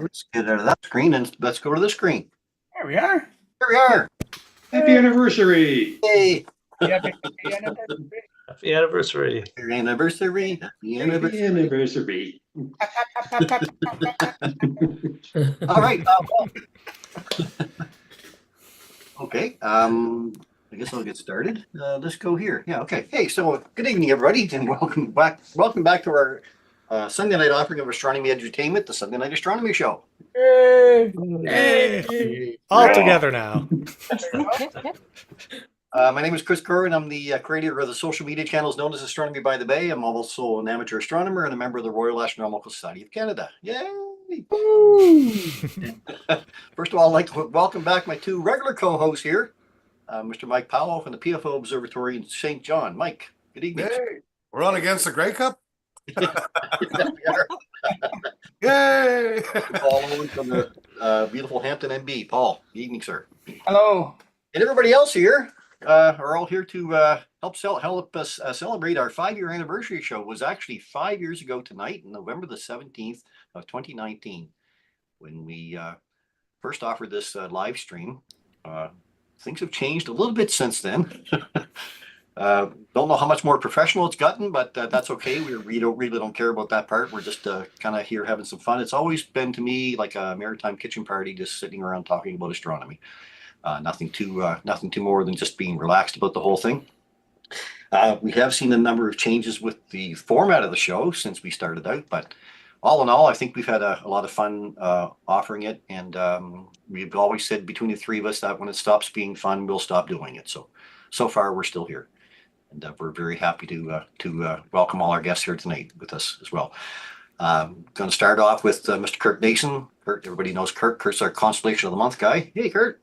Let's get out of that screen and let's go to the screen. There we are. Here we are. Happy anniversary! Hey, Happy anniversary. Happy anniversary. your anniversary. Happy Happy anniversary. anniversary! All right. Okay. I guess I'll get started. Let's go here. Yeah. Okay. Hey. So, good evening, everybody, and welcome back. Welcome back to our Sunday night offering of Astronomy Edutainment, the Sunday Night Astronomy Show. Yay. Hey, all together now. My name is Chris Curran. I'm the creator of the social media channels known as Astronomy by the Bay. I'm also an amateur astronomer and a member of the Royal Astronomical Society of Canada. Yay! First of all, I'd like to welcome back my two regular co-hosts here, Mr. Mike Powell from the PFO Observatory in St. John. Mike, good evening. Hey, we're on against the Grey Cup. Yay! Paul Owen from the beautiful Hampton MB. Paul, good evening, sir. Hello. And everybody else here are all here to help us celebrate our 5-year anniversary show. It was actually 5 years ago tonight, November the 17th of 2019, when we first offered this live stream. Things have changed a little bit since then. Don't know how much more professional it's gotten, but that's okay. We really don't care about that part. We're just kind of here having some fun. It's always been to me like a maritime kitchen party, just sitting around talking about astronomy. Nothing too more than just being relaxed about the whole thing. We have seen a number of changes with the format of the show since we started out, but all in all, I think we've had a lot of fun offering it, and we've always said between the three of us that when it stops being fun, we'll stop doing it. So far, we're still here, and we're very happy to welcome all our guests here tonight with us as well. Going to start off with Mr. Kurt Nason. Kurt, everybody knows Kurt. Kurt's our Constellation of the Month guy. Hey, Kurt.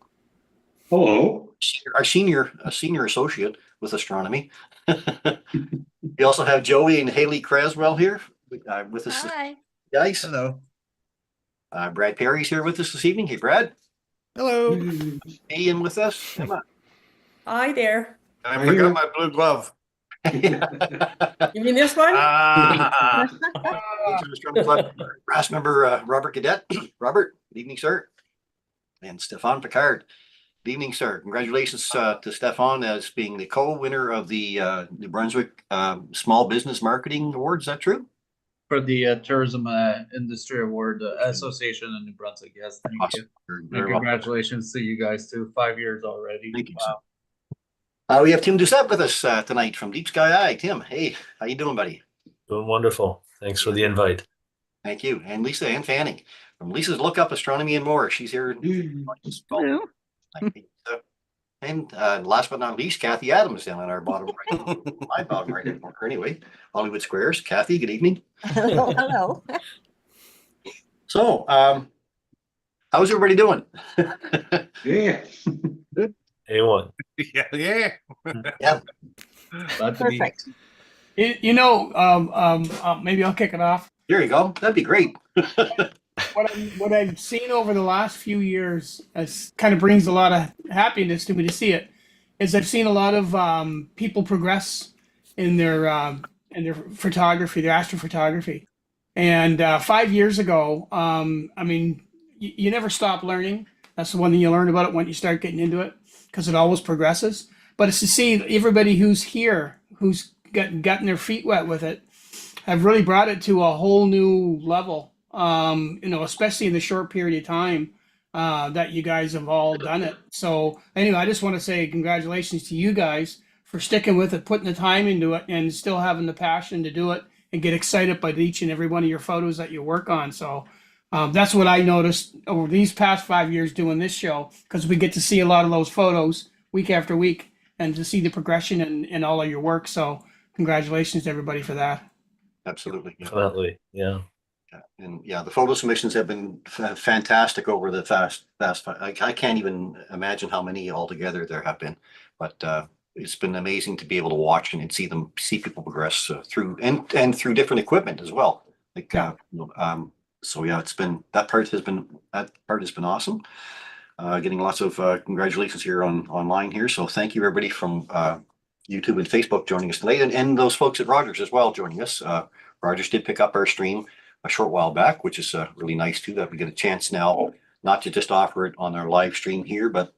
Hello. Our senior associate with astronomy. We also have Joey and Haley Creswell here with us. Hi. Guys. Hello. Brad Perry's here with us this evening. Hey, Brad. Hello. Ian with us. Emma. Hi there. I forgot my blue glove. You mean this one? Brass member Robert Cadet. Robert, good evening, sir. And Stefan Picard. Good evening, sir. Congratulations to Stefan as being the co-winner of the New Brunswick Small Business Marketing Award. Is that true? For the Tourism Industry Award Association in New Brunswick. Yes, thank Awesome. you. Very And well. congratulations to you guys too. 5 years already. Thank you, Wow. We have Tim Doucette with us tonight from Deep Sky Eye. Tim, hey, how you doing, buddy? Doing wonderful. Thanks for the invite. Thank you. And Lisa Ann Fanning from Lisa's Look Up Astronomy and More. She's here. Hello. And last but not least, Kathy Adams down on our bottom right. My bottom right corner anyway. Hollywood Squares. Kathy, good evening. Hello. So, how's everybody doing? Yeah. A1. Yeah. Yeah. Glad to be here. Perfect. Maybe I'll kick it off. There you go. That'd be great. What I've seen over the last few years kind of brings a lot of happiness to me to see it. Is I've seen a lot of people progress in their photography, their astrophotography. And 5 years ago, I mean, you never stop learning. That's the one thing you learn about it when you start getting into it, because it always progresses. But it's to see everybody who's here, who's gotten their feet wet with it, have really brought it to a whole new level. Especially in the short period of time that you guys have all done it. So anyway, I just want to say congratulations to you guys for sticking with it, putting the time into it, and still having the passion to do it and get excited by each and every one of your photos that you work on. So that's what I noticed over these past 5 years doing this show, because we get to see a lot of those photos week after week and to see the progression in all of your work. So congratulations to everybody for that. Absolutely. Definitely. Yeah. And yeah, the photo submissions have been fantastic over the fast. I can't even imagine how many altogether there have been, but it's been amazing to be able to watch and see people progress through and through different equipment as well. So yeah, that part has been awesome. Getting lots of congratulations here online here. So thank you everybody from YouTube and Facebook joining us tonight, and those folks at Rogers as well joining us. Rogers did pick up our stream. a short while back, which is really nice too, that we get a chance now not to just offer it on our live stream here, but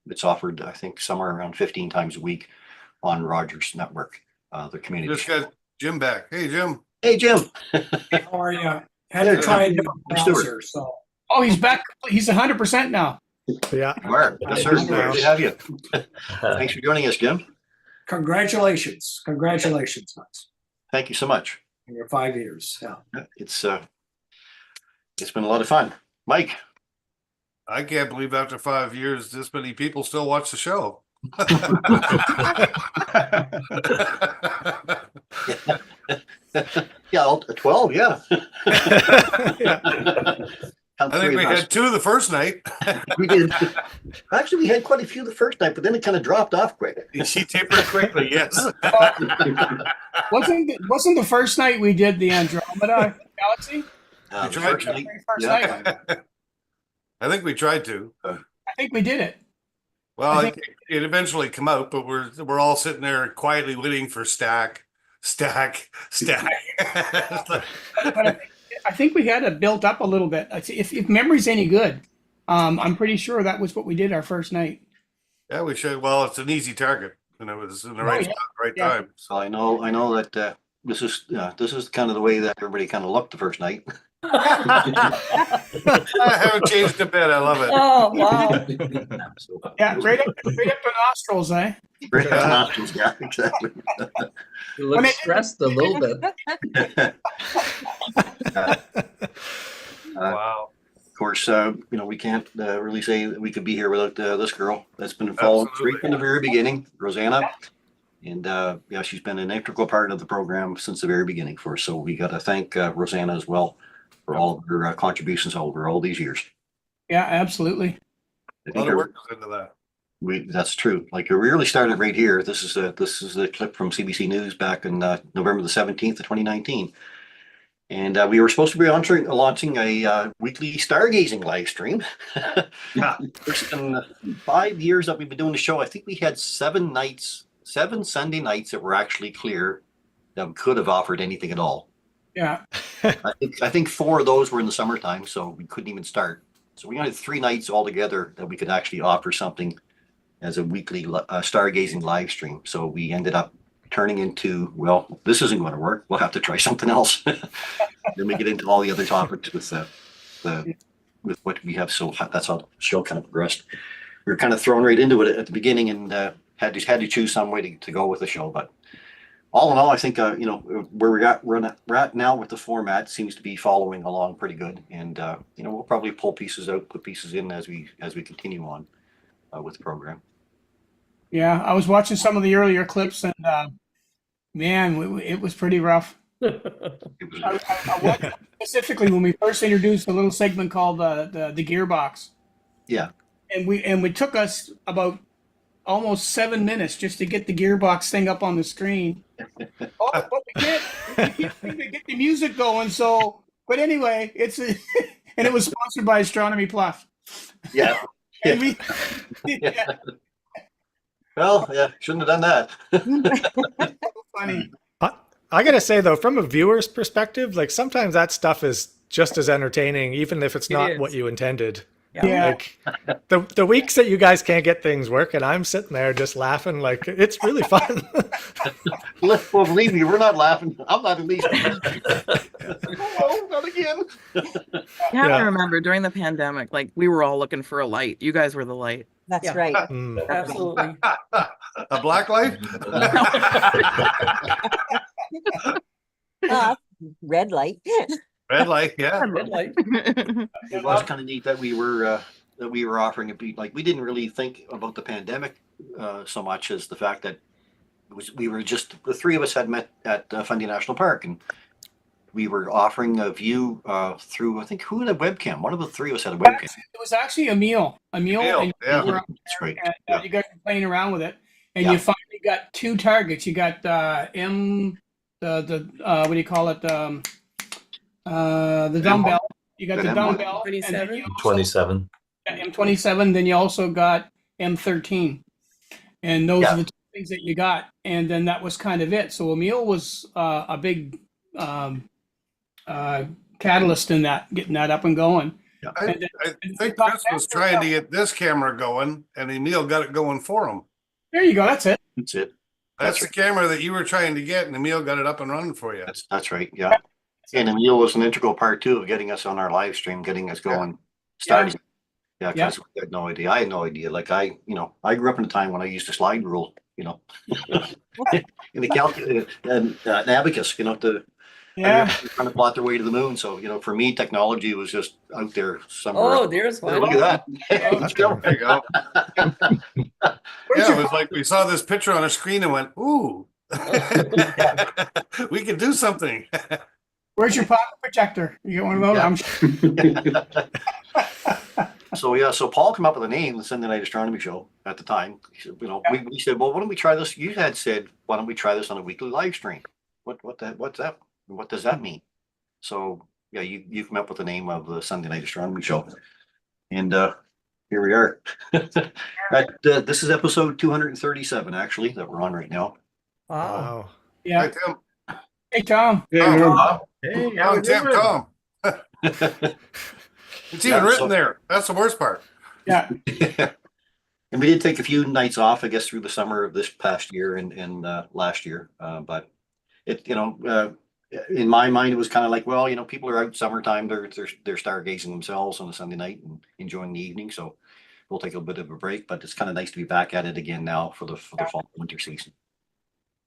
it's offered, I think, somewhere around 15 times a week on Rogers Network, the community. Just got Jim back. Hey, Jim. Hey, Jim. How are you? Had to try a different browser, so. Oh, he's back. He's 100% now. Yeah. You are. Yes, sir. Great to have you. Thanks for joining us, Jim. Congratulations. Congratulations, guys, Thank you so much. on your 5 years. Yeah. It's been a lot of fun. Mike. I can't believe after 5 years, this many people still watch the show. Yeah, 12, yeah. I think we had 2 the first night. We did. Actually, we had quite a few the first night, but then it kind of dropped off quick. She tapered quickly, yes. Wasn't the first night we did the Andromeda Galaxy? The tried first to. night, First yeah. night. I think we tried to. I think we did it. Well, I it eventually come out, but we're all sitting there quietly waiting for stack. But I think we had it built up a little bit. If memory's any good, I'm pretty sure that was what we did our first night. Yeah, we should. Well, it's an easy target, and it was in the right spot, right Yeah. time. So I know that this is kind of the way that everybody kind of looked the first night. I haven't changed a bit. I love it. Oh, wow. So, Yeah, right up the nostrils, eh? great nostrils, yeah, exactly. You look stressed a little bit. Wow. Of course, we can't really say that we could be here without this girl that's been involved Absolutely. right from the very beginning, Rosanna. And yeah, she's been an integral part of the program since the very beginning for us. So we got to thank Rosanna as well for all of her contributions over all these years. Yeah, absolutely. I A lot think of work goes into that. that's true. Like we really started right here. This is a clip from CBC News back in November the 17th of 2019. And we were supposed to be launching a weekly stargazing live stream. It's been 5 years that we've been doing the show. I think we had 7 Sunday nights that were actually clear that we could have offered anything at all. Yeah. I think 4 of those were in the summertime, so we couldn't even start. So we only had 3 nights altogether that we could actually offer something as a weekly stargazing live stream. So we ended up turning into, well, this isn't going to work. We'll have to try something else. Then we get into all the other topics with what we have. So that's how the show kind of progressed. We were kind of thrown right into it at the beginning and had to choose some way to go with the show. But all in all, I think where we're at now with the format seems to be following along pretty good. And we'll probably pull pieces out, put pieces in as we continue on with the program. Yeah, I was watching some of the earlier clips, and man, it was pretty rough. It was, I watched specifically when we first introduced a little segment called the gearbox. yeah. And we took us about almost 7 minutes just to get the gearbox thing up on the screen. But we can't seem to get the music going. So, but anyway, and it was sponsored by Astronomy Plus. Yeah. And we, Yeah. Well, yeah, shouldn't have done that. funny. I gotta say though, from a viewer's perspective, like sometimes that stuff is just as entertaining, even if it's It not is. what you intended. Yeah. Like the weeks that you guys can't get things working, I'm sitting there just laughing. Like it's really fun. Well, believe me, we're not laughing. I'm not at least. Oh, not again. You have Yeah. to remember during the pandemic, like we were all looking for a light. You guys were the light. That's Yeah. right. Mm. Absolutely. A black light? Red light. Red light, yeah. Red light. It was kind of neat that we were offering a beat. Like we didn't really think about the pandemic so much as the fact that we were just the 3 of us had met at Fundy National Park, and we were offering a view through, I think, who had a webcam? One of the 3 of us had a webcam. It was actually Emil. Emil, And yeah. you were up That's right. there, and, Yeah. you guys were playing around with it, and Yeah. you finally got 2 targets. You got what do you call it? The dumbbell. You got the M1. dumbbell. And then 27. you also, 27. M27. Then you also got M13, and those Yeah. are the 2 things that you got. And then that was kind of it. So Emil was a big catalyst in that, getting that up and going. I, And then- I think Chris was trying to get this camera going, and Emil got it going for him. There you go. That's it. That's it. That's That's the camera that you were trying to get, and Emil got it up and running for you. That's right. Yeah. And Emil was an integral part too of getting us on our live stream, getting us going, starting. Yeah, because we had no idea. I had no idea. Like I grew up in a time when I used a slide rule, in the calculator and an abacus, to trying to plot their way to the moon. So, for me, technology was just out there somewhere. Oh, there's Hey, one. look at that. Hey, let's go. There you go. Yeah, it was like we saw this picture on a screen and went, "Ooh, we can do something." Where's your pocket projector? You get one of those? Yeah. So Paul came up with a name, the Sunday Night Astronomy Show at the time. He said, we said, well, why don't we try this? You had said, why don't we try this on a weekly live stream? What's that? What does that mean? So yeah, you come up with the name of the Sunday Night Astronomy Show. And here we are. This is episode 237, actually, that we're on right now. Wow. Yeah. Hi, Tim. Hey, Tom. Yeah, Tom. Hey, Oh, Tim, Tom. It's even written there. That's the worst part. Yeah. And we did take a few nights off, I guess, through the summer of this past year and last year. But it, in my mind, it was kind of like, well, people are out summertime, they're stargazing themselves on a Sunday night and enjoying the evening. So we'll take a bit of a break, but it's kind of nice to be back at it again now for the fall winter season.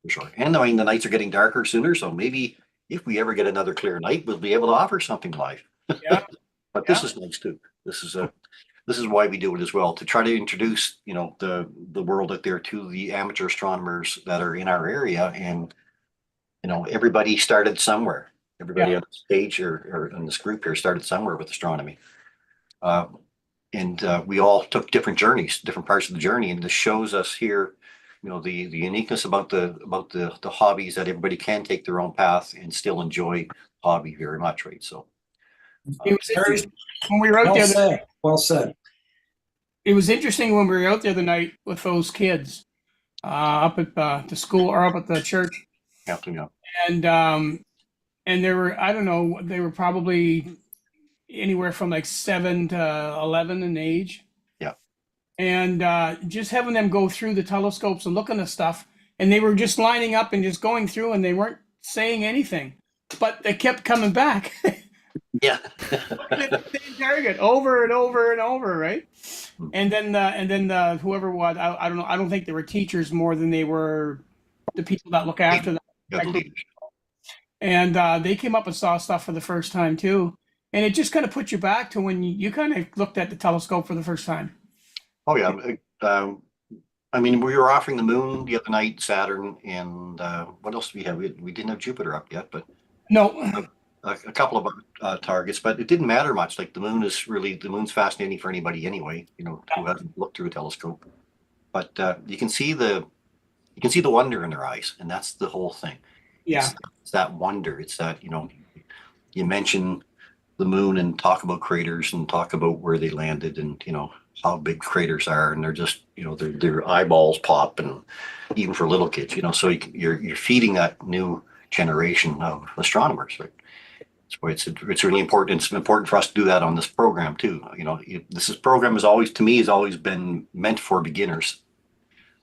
For sure. And I mean, the nights are getting darker sooner, so maybe if we ever get another clear night, we'll be able to offer something live. Yeah. But this is nice too. This is why we do it as well, to try to introduce, the world out there to the amateur astronomers that are in our area. And, everybody started somewhere. Everybody on the stage or in this group here started somewhere with astronomy. And we all took different journeys, different parts of the journey. And this shows us here, the uniqueness about the hobbies, that everybody can take their own path and still enjoy hobby very much, right? So It was interesting when we were out Well there. said. Well said. It was interesting when we were out the other night with those kids up at the school or up at the church, and there were, I don't know, they were probably anywhere from like 7 to 11 in age. Yeah. And just having them go through the telescopes and looking at stuff, and they were just lining up and just going through, and they weren't saying anything, but they kept coming back. yeah. The same target over and over and over, right? And then whoever was, I don't know, I don't think they were teachers more than they were the people that look after them. And they came up and saw stuff for the first time too, and it just kind of put you back to when you kind of looked at the telescope for the first time. Oh yeah. I mean, we were offering the moon the other night, Saturn, and what else do we have? We didn't have Jupiter up yet, but No. a couple of targets, but it didn't matter much. Like the moon's fascinating for anybody anyway, who hasn't looked through a telescope. But you can see the wonder in their eyes, and that's the whole thing. Yeah. It's that wonder. It's that, you mention the moon and talk about craters and talk about where they landed and, how big craters are, and they're just, their eyeballs pop, and even for little kids, so you're feeding that new generation of astronomers, right? That's why it's really important. It's important for us to do that on this program too. Program has always been meant for beginners.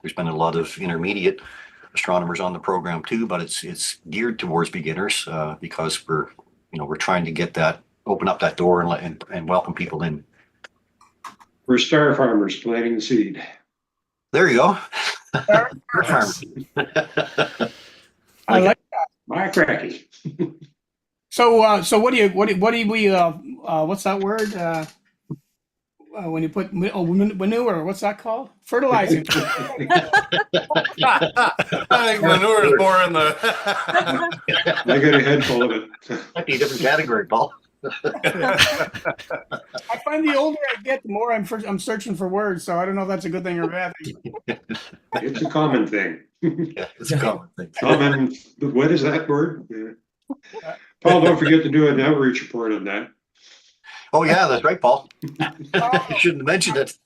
There's been a lot of intermediate astronomers on the program too, but it's geared towards beginners because we're trying to open up that door and welcome people in. We're star farmers planting the seed. There you go. I like. My cracky. So what do we what's that word? When you put manure, what's that called? Fertilizing. I think manure is more in the. I got a head full of it. Might be a different category, Paul. I find the older I get, the more I'm searching for words. So I don't know if that's a good thing or a bad thing. It's a common thing. Yeah, it's a common thing. Common, what is that word? Yeah. Paul, don't forget to do an outreach report on that. Oh yeah, that's right, Paul. You shouldn't have mentioned it.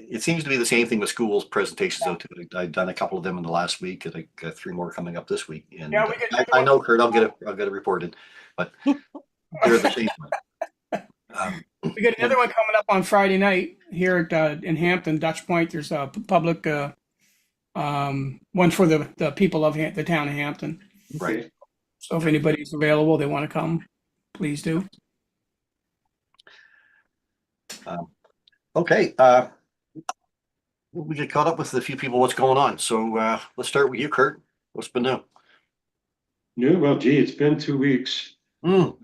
it seems to be the same thing with schools presentations though too. I've done a couple of them in the last week, and I got 3 more coming up this week. And Yeah, we get another I one. know, Kurt, I'll get it reported, but they're the same one. We got another one coming up on Friday night here at in Hampton, Dutch Point. There's a public one for the people of the town of Hampton. Right. So if anybody's available, they want to come, please do. Okay. We get caught up with a few people. What's going on? So let's start with you, Kurt. What's been new? No, well, gee, it's been 2 weeks. Mm.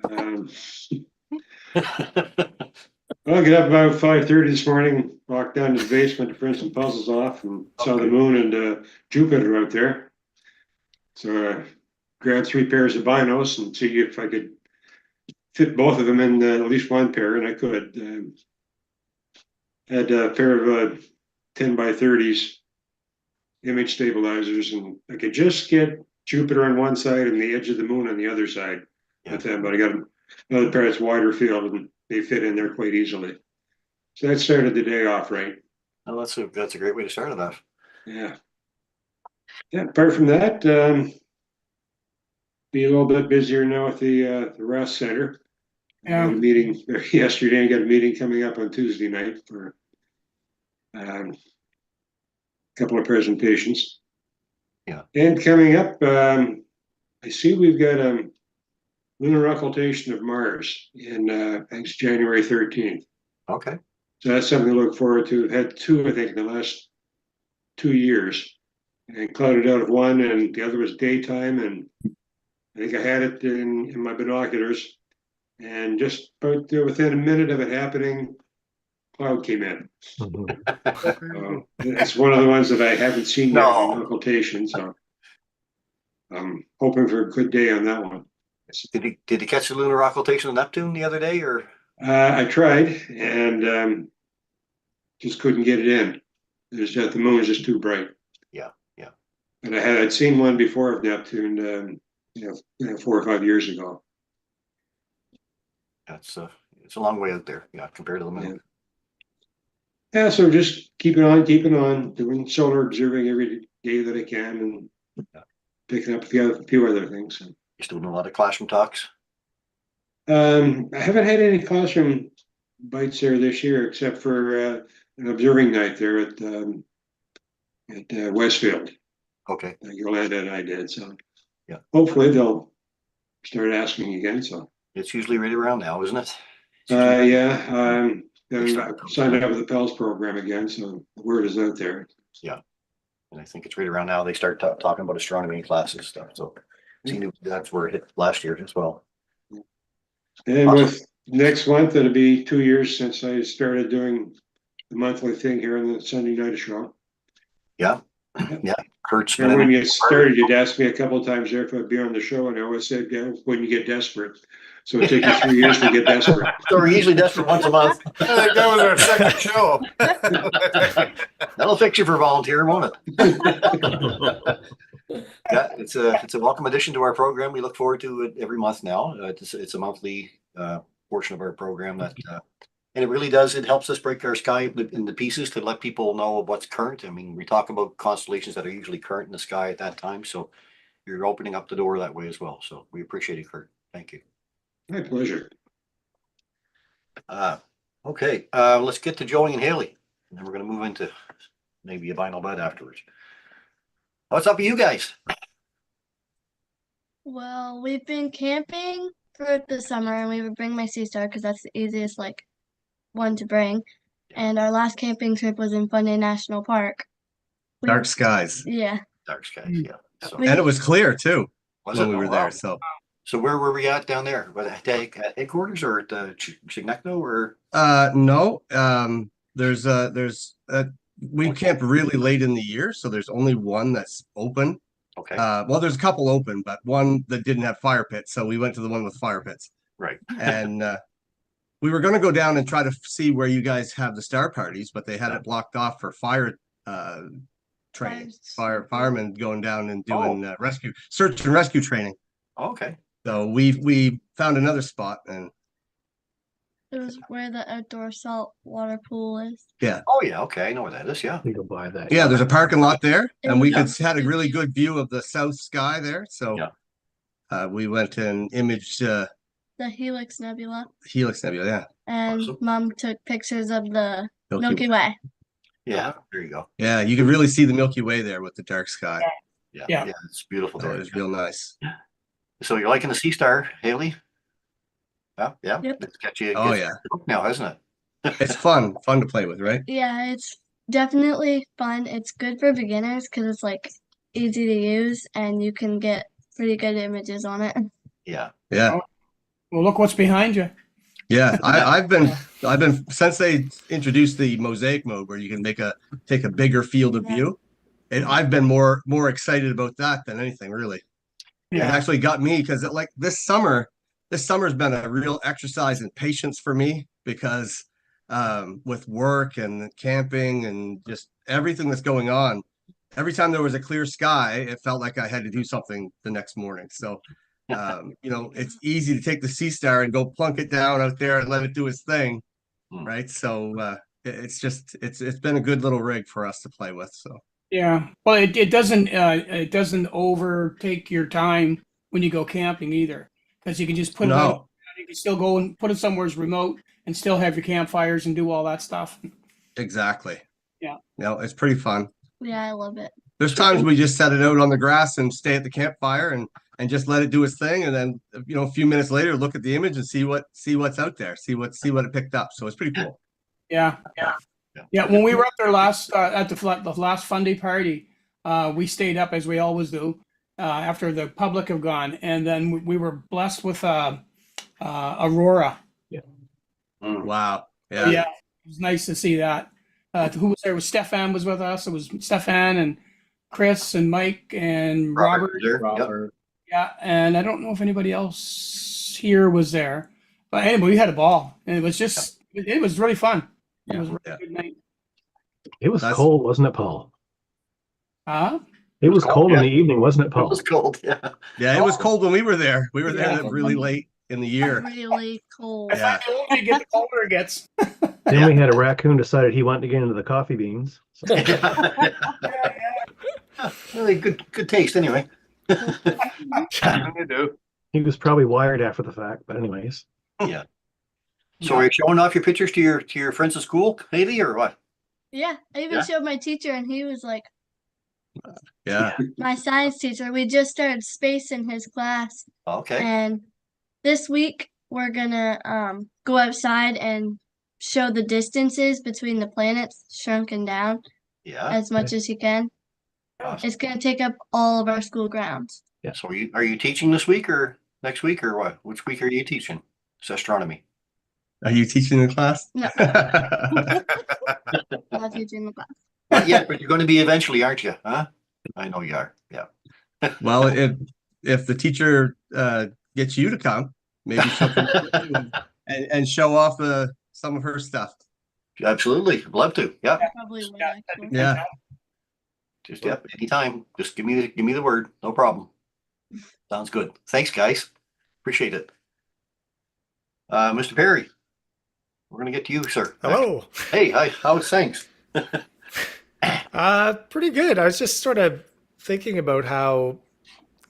Well, I got up about 5:30 this morning, walked down to the basement to print some puzzles off, and saw the moon and Jupiter out there. So I grabbed 3 pairs of binos and see if I could fit both of them in at least one pair, and I could. Had a pair of 10 by 30s image stabilizers, and I could just get Jupiter on one side and the edge of the moon on the other side with them. But I got another pair that's wider field, and they fit in there quite easily. So that started the day off right. Oh, that's a great way to start it off. Yeah. Yeah. Apart from that, be a little bit busier now at the Ross Center. I Yeah. had a meeting yesterday. I got a meeting coming up on Tuesday night for a couple of presentations. Yeah. And coming up, I see we've got a lunar occultation of Mars in I think it's January 13th. Okay. So that's something to look forward to. I've had 2, I think, in the last 2 years, and clouded out of one, and the other was daytime, and I think I had it in my binoculars, and just about within a minute of it happening, cloud came in. It's one of the ones that I haven't seen yet in occultation, so I'm hoping for a good day on that one. Did you catch the lunar occultation of Neptune the other day, or? I tried and just couldn't get it in. The moon is just too bright. Yeah. And I'd seen one before of Neptune, 4 or 5 years ago. That's it's a long way out there, compared to the moon. Yeah, so just keeping on, doing solar observing every day that I can, and picking up a few other things. You're still doing a lot of classroom talks? I haven't had any classroom bites there this year, except for an observing night there at Westfield. Okay. Yolanda and I did, so yeah. Hopefully they'll start asking again. So it's usually right around now, isn't it? Yeah. Signed up with the PELS program again, so the word is out there. Yeah, and I think it's right around now they start talking about astronomy classes stuff. So that's where it hit last year as well. And with next month, it'll be 2 years since I started doing the monthly thing here on the Sunday night show. Yeah. Kurt's and when you started, you'd ask me a couple of times there if I'd be on the show, and I always said, yeah, when you get desperate. So it took you 3 years to get desperate. So we're usually desperate once a month. I think that was our second show. That'll fix you for volunteer, won't it? Yeah, it's a welcome addition to our program. We look forward to it every month now. It's a monthly portion of our program that, and it really does. It helps us break our sky into pieces to let people know what's current. I mean, we talk about constellations that are usually current in the sky at that time. So you're opening up the door that way as well. So we appreciate it, Kurt. Thank you. My pleasure. Okay, let's get to Joey and Haley, and then we're going to move into maybe a vinyl bud afterwards. What's up with you guys? Well, we've been camping for the summer, and we would bring my Sea Star because that's the easiest one to bring. And our last camping trip was in Funday National Park. Dark skies. Yeah. Dark skies, yeah. So, And it was clear too was when it? we were Oh, there. wow. So where were we at down there? At headquarters or at Chignecto or? No, we camped really late in the year, so there's only one that's open. Okay. Well, there's a couple open, but one that didn't have fire pits, so we went to the one with fire pits. Right. And we were going to go down and try to see where you guys have the star parties, but they had it blocked off for fire training, firemen going down and doing search and rescue training. Okay. So we found another spot, and It was where the outdoor salt water pool is. Oh, yeah, okay, I know where that is, yeah. You go buy that. Yeah, there's a parking lot there, and we Yeah. had a really good view of the south sky there. So we went and imaged The Helix Nebula. Helix Nebula. Yeah, And Awesome. Mom took pictures of the Milky Milky Way. Yeah, there you go. yeah, you could really see the Milky Way there with the dark sky. Yeah, Yeah. yeah, it's beautiful So there. it was real nice. So you're liking the Sea Star, Haley? Yeah. Yep. It's got you Oh, gets yeah. you hooked now, hasn't it? It's fun to play with, right? Yeah, it's definitely fun. It's good for beginners because it's like easy to use and you can get pretty good images on it. Yeah. Yeah, Well, look what's behind you. yeah. I've been since they introduced the mosaic mode where you can take a bigger field of Yeah. view, and I've been more excited about that than anything really. It actually got me because like this summer's been a real exercise in patience for me because with work and camping and just everything that's going on, every time there was a clear sky, it felt like I had to do something the next morning. So it's easy to take the Sea Star and go plunk it down out there and let it do its thing, right? So it's been a good little rig for us to play with. So Yeah. Well, it doesn't overtake your time when you go camping either, because you can just put it on. no, You can still go and put it somewhere remote and still have your campfires and do all that stuff. exactly. Yeah. No, it's pretty fun. Yeah, I love it. There's times we just set it out on the grass and stay at the campfire and just let it do its thing, and then a few minutes later look at the image and see what's out there, see what it picked up. So it's pretty cool. Yeah. Yeah. When we were up there last at the last fun day party, we stayed up as we always do after the public have gone, and then we were blessed with aurora. Wow. Yeah. It was nice to see that. Who was there? It was Stefan was with us. It was Stefan and Chris and Mike and Robert. was there. Yep. Yeah, and I don't know if anybody else here was there, but anyway, we had a ball, and it was just it was really fun. It was a really good night. It was cold, wasn't it, Paul? Huh? It was cold in yeah. the evening, wasn't it, It Paul? was cold, yeah. Yeah, it was cold when we were there. We were Yeah. there really late in the year. Really cold. Yeah. The older you get, the colder it gets. Then we had a raccoon decided he wanted to get into the coffee beans. So Really good taste anyway. You do. he was probably wired after the fact, but anyways. Yeah. So are you showing off your pictures to your friends at school, Haley, or what? Yeah, I even Yeah. showed my teacher and he was like, Yeah. my science teacher. We just started space in his class. Okay. And this week we're gonna go outside and show the distances between the planets shrunken down Yeah. as much as you can. Awesome. It's gonna take up all of our school grounds. So are you teaching this week or next week or what? Which week are you teaching? It's astronomy. Are you teaching the class? No. Not teaching the class. Not yet, but you're going to be eventually, aren't you? Huh? I know you are. Yeah. Well, if the teacher gets you to come, maybe she'll come and show off some of her stuff. Absolutely. I'd love to. Yeah. Probably would actually. Yeah. Just anytime. Just give me the word. No problem. Sounds good. Thanks, guys. Appreciate it. Mr. Perry, we're gonna get to you, sir. Hello. Hey, hi. How's things? Pretty good. I was just sort of thinking about how,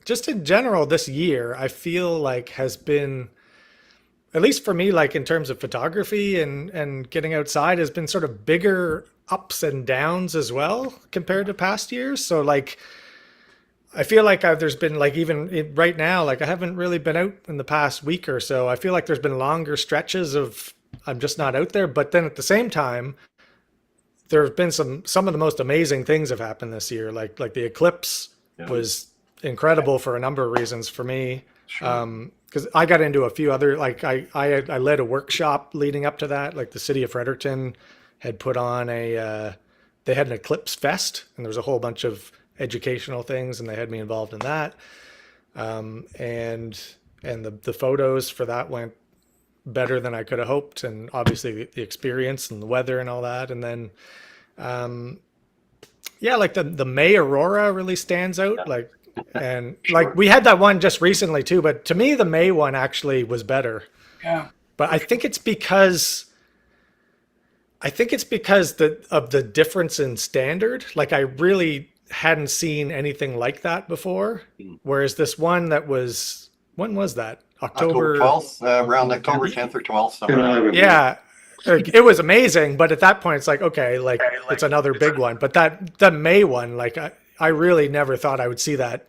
just in general, this year, I feel like has been, at least for me, like in terms of photography and getting outside, has been sort of bigger ups and downs as well compared to past years. So like, I feel like there's been like, even right now, like I haven't really been out in the past week or so. I feel like there's been longer stretches of I'm just not out there. But then at the same time, there have been some of the most amazing things have happened this year. Like the eclipse was incredible for a number of reasons for me. Sure. Because I got into a few other, like I led a workshop leading up to that. Like the city of Fredericton had put on they had an eclipse fest, and there was a whole bunch of educational things, and they had me involved in that. And the photos for that went better than I could have hoped, and obviously the experience and the weather and all that. And then like the May aurora really stands out. Like, and like we had that one just recently too, but to me the May one actually was better. Yeah. but I think it's because of the difference in standard. Like I really hadn't seen anything like that before. Whereas this one that was, when was that? October 12th, around October 10th or 12th. Somewhere around. Yeah. It was amazing, but at that point it's like, okay, like it's another big one. But the May one, like I really never thought I would see that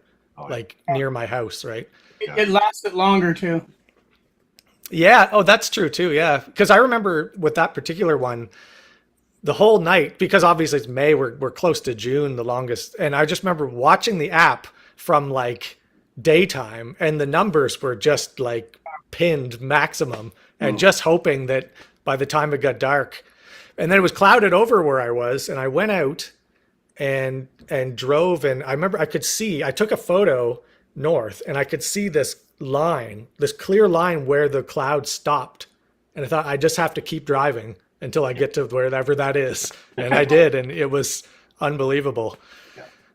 like near my house, right? It lasted longer too. Yeah. Oh, that's true too. Yeah. Because I remember with that particular one, the whole night, because obviously it's May, we're close to June, the longest. And I just remember watching the app from like daytime, and the numbers were just like pinned maximum, and just hoping that by the time it got dark, and then it was clouded over where I was, and I went out and drove, and I remember I took a photo north, and I could see this clear line where the cloud stopped. And I thought, I just have to keep driving until I get to wherever that is. And I did, and it was unbelievable.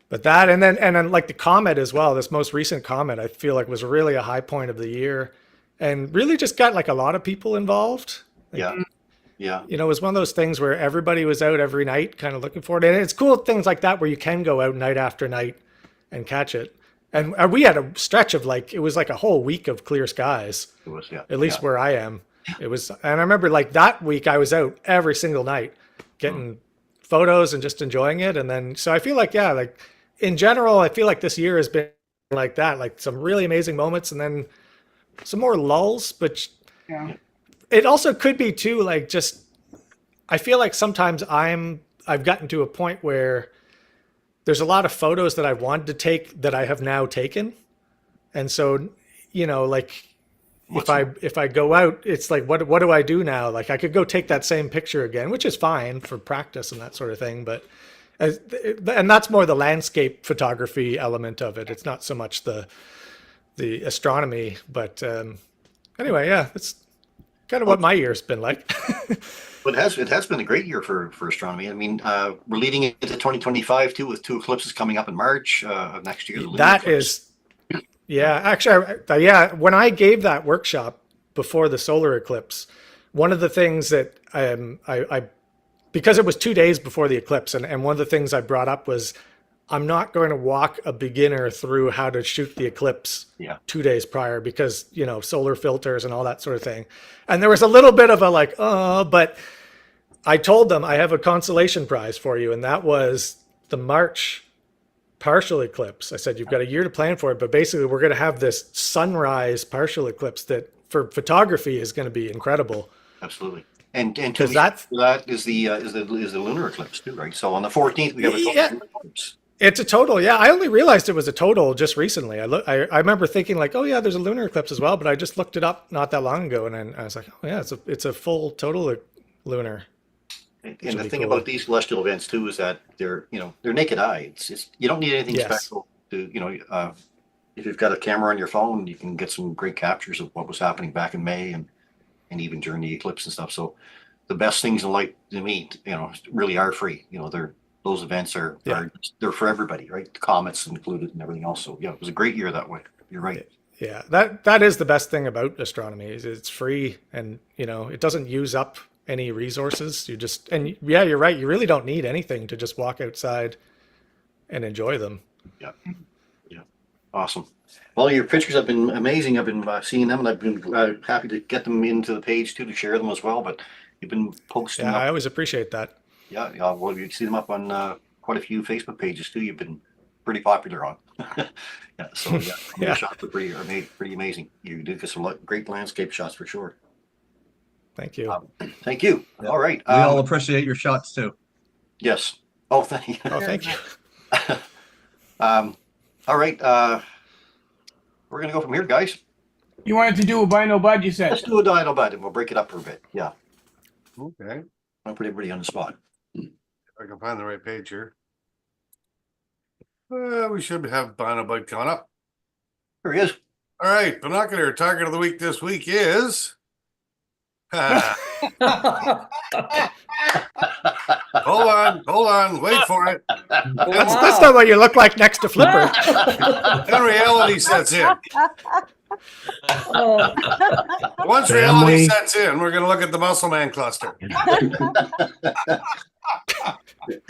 But that, and then like the comet as well, this most recent comet, I feel like was really a high point of the year, and really just got like a lot of people involved. Like, yeah. You know, it was one of those things where everybody was out every night kind of looking for it. And it's cool things like that where you can go out night after night and catch it. And we had a stretch of like, it was like a whole week of clear skies. It was, at least where I am. It was, and I remember like that week I was out every single night getting photos and just enjoying it. And then, so I feel like, yeah, like in general, I feel like this year has been like that, like some really amazing moments and then some more lulls, but it also could be too, like just, I feel like sometimes I've gotten to a point where there's a lot of photos that I wanted to take that I have now taken. And so, you know, like if I go out, it's like, what do I do now? Like I could go take that same picture again, which is fine for practice and that sort of thing. But, and that's more the landscape photography element of it. It's not so much the astronomy, but anyway, yeah, that's kind of what my year's been like. But it has been a great year for astronomy. I mean, we're leading into 2025 too, with two eclipses coming up in March of next year. That is, yeah, actually, when I gave that workshop before the solar eclipse, one of the things that I because it was 2 days before the eclipse, and one of the things I brought up was I'm not going to walk a beginner through how to shoot the eclipse 2 days prior because, you know, solar filters and all that sort of thing. And there was a little bit of a like, but I told them I have a consolation prize for you. And that was the March partial eclipse. I said, you've got a year to plan for it, but basically we're going to have this sunrise partial eclipse that for photography is going to be incredible. Absolutely. And because that is the lunar eclipse too, right? So on the 14th we have a total eclipse. It's a total, yeah. I only realized it was a total just recently. I remember thinking like, oh yeah, there's a lunar eclipse as well, but I just looked it up not that long ago, and I was like, oh yeah, it's a full total lunar. And the thing about these celestial events too is that they're naked eye. It's just, you don't need anything special to if you've got a camera on your phone, you can get some great captures of what was happening back in May and even during the eclipse and stuff. So the best things in life to me, really are free. Those events are they're for everybody, right? The comets included and everything else. So yeah, it was a great year that way. You're right. Yeah, that is the best thing about astronomy is it's free, and it doesn't use up any resources. You're right. You really don't need anything to just walk outside and enjoy them. Yeah. Awesome. Well, your pictures have been amazing. I've been seeing them, and I've been happy to get them into the page too to share them as well. But you've been posting. Yeah, I always appreciate that. Yeah. Well, you see them up on quite a few Facebook pages too. You've been pretty popular on. So your shots are pretty amazing. You did get some great landscape shots for sure. Thank you. Thank you. Yeah. All right. We all appreciate your shots too. Yes. Oh, thank you. Oh, thank you. All right. We're gonna go from here, guys. You wanted to do a buy no bud, you said. Let's do a dino bud, and we'll break it up for a bit. Yeah. Okay. I'll put everybody on the spot. If I can find the right page here. We should have Dino Bud coming up. Here he is. All right, binocular target of the week this week is. Hold on, wait for it. That's not what you look like next to Flipper. Then reality sets in. Oh. Once reality Family. sets in, we're going to look at the Muscle Man cluster.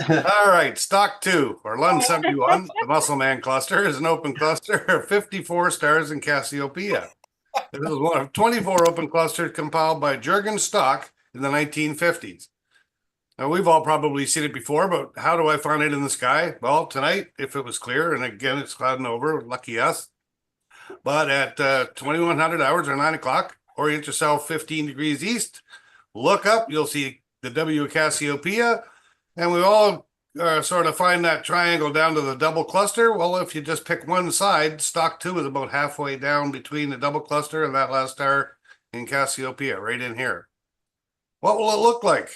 All right, stock 2 or Lund 71, the Muscle Man cluster is an open cluster of 54 stars in Cassiopeia. This is one of 24 open clusters compiled by Jürgen Stock in the 1950s. Now, we've all probably seen it before, but how do I find it in the sky? Well, tonight, if it was clear, and again, it's clouding over, lucky us. But at 2100 hours or 9 o'clock, orient yourself 15 degrees east, look up, you'll see the W of Cassiopeia, and we all sort of find that triangle down to the double cluster. Well, if you just pick one side, stock 2 is about halfway down between the double cluster and that last star in Cassiopeia, right in here. What will it look like?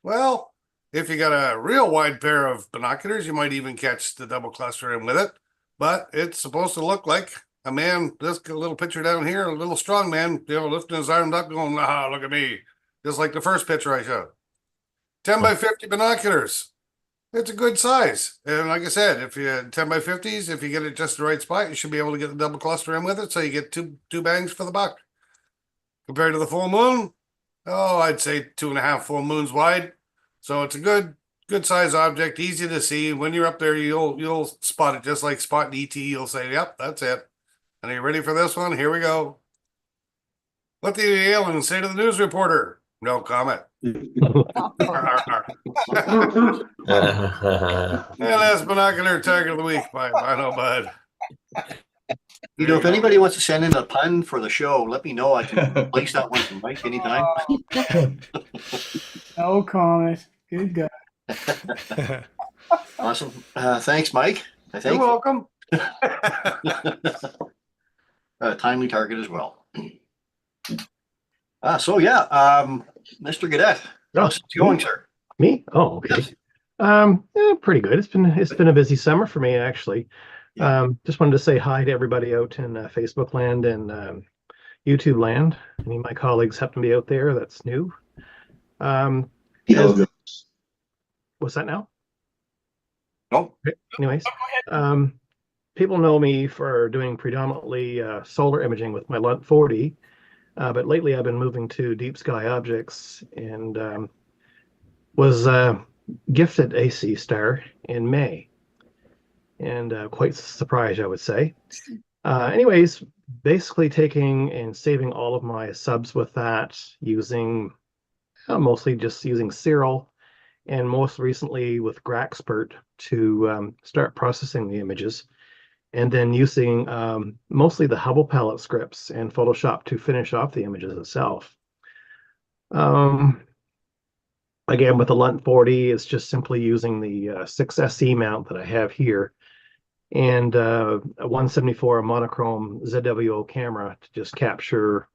Well, if you got a real wide pair of binoculars, you might even catch the double cluster in with it. But it's supposed to look like a man, this little picture down here, a little strong man, lifting his arms up, going, ah, look at me. Just like the first picture I showed. 10 by 50 binoculars. It's a good size. And like I said, if you 10 by 50s, if you get it just the right spot, you should be able to get the double cluster in with it. So you get two bangs for the buck. Compared to the full moon, oh, I'd say 2.5 full moons wide. So it's a good size object, easy to see. When you're up there, you'll spot it just like spotting ET. You'll say, yep, that's it. And are you ready for this one? Here we go. What did the alien say to the news reporter? No comment. And that's binocular target of the week by Bino Bud. You know, if anybody wants to send in a pun for the show, let me know. I can place that one from Mike anytime. No comment. Good guy. Awesome. Thanks, Mike. I You're think. welcome. Timely target as well. Mr. Gadet, how's it going, sir? Me? Oh, okay. Pretty good. It's been a busy summer for me, actually. Just wanted to say hi to everybody out in Facebook land and YouTube land. Any of my colleagues happen to be out there, that's new. What's that now? Oh. Okay. Anyways, people know me for doing predominantly solar imaging with my LUNT 40, but lately I've been moving to deep sky objects and was gifted a C star in May, and quite surprised, I would say. Anyways, basically taking and saving all of my subs with that, using mostly just using Cyril, and most recently with Graxpert to start processing the images, and then using mostly the Hubble palette scripts and Photoshop to finish off the images itself. Again, with the LUNT 40, it's just simply using the 6SE mount that I have here and a 174 monochrome ZWO camera to just capture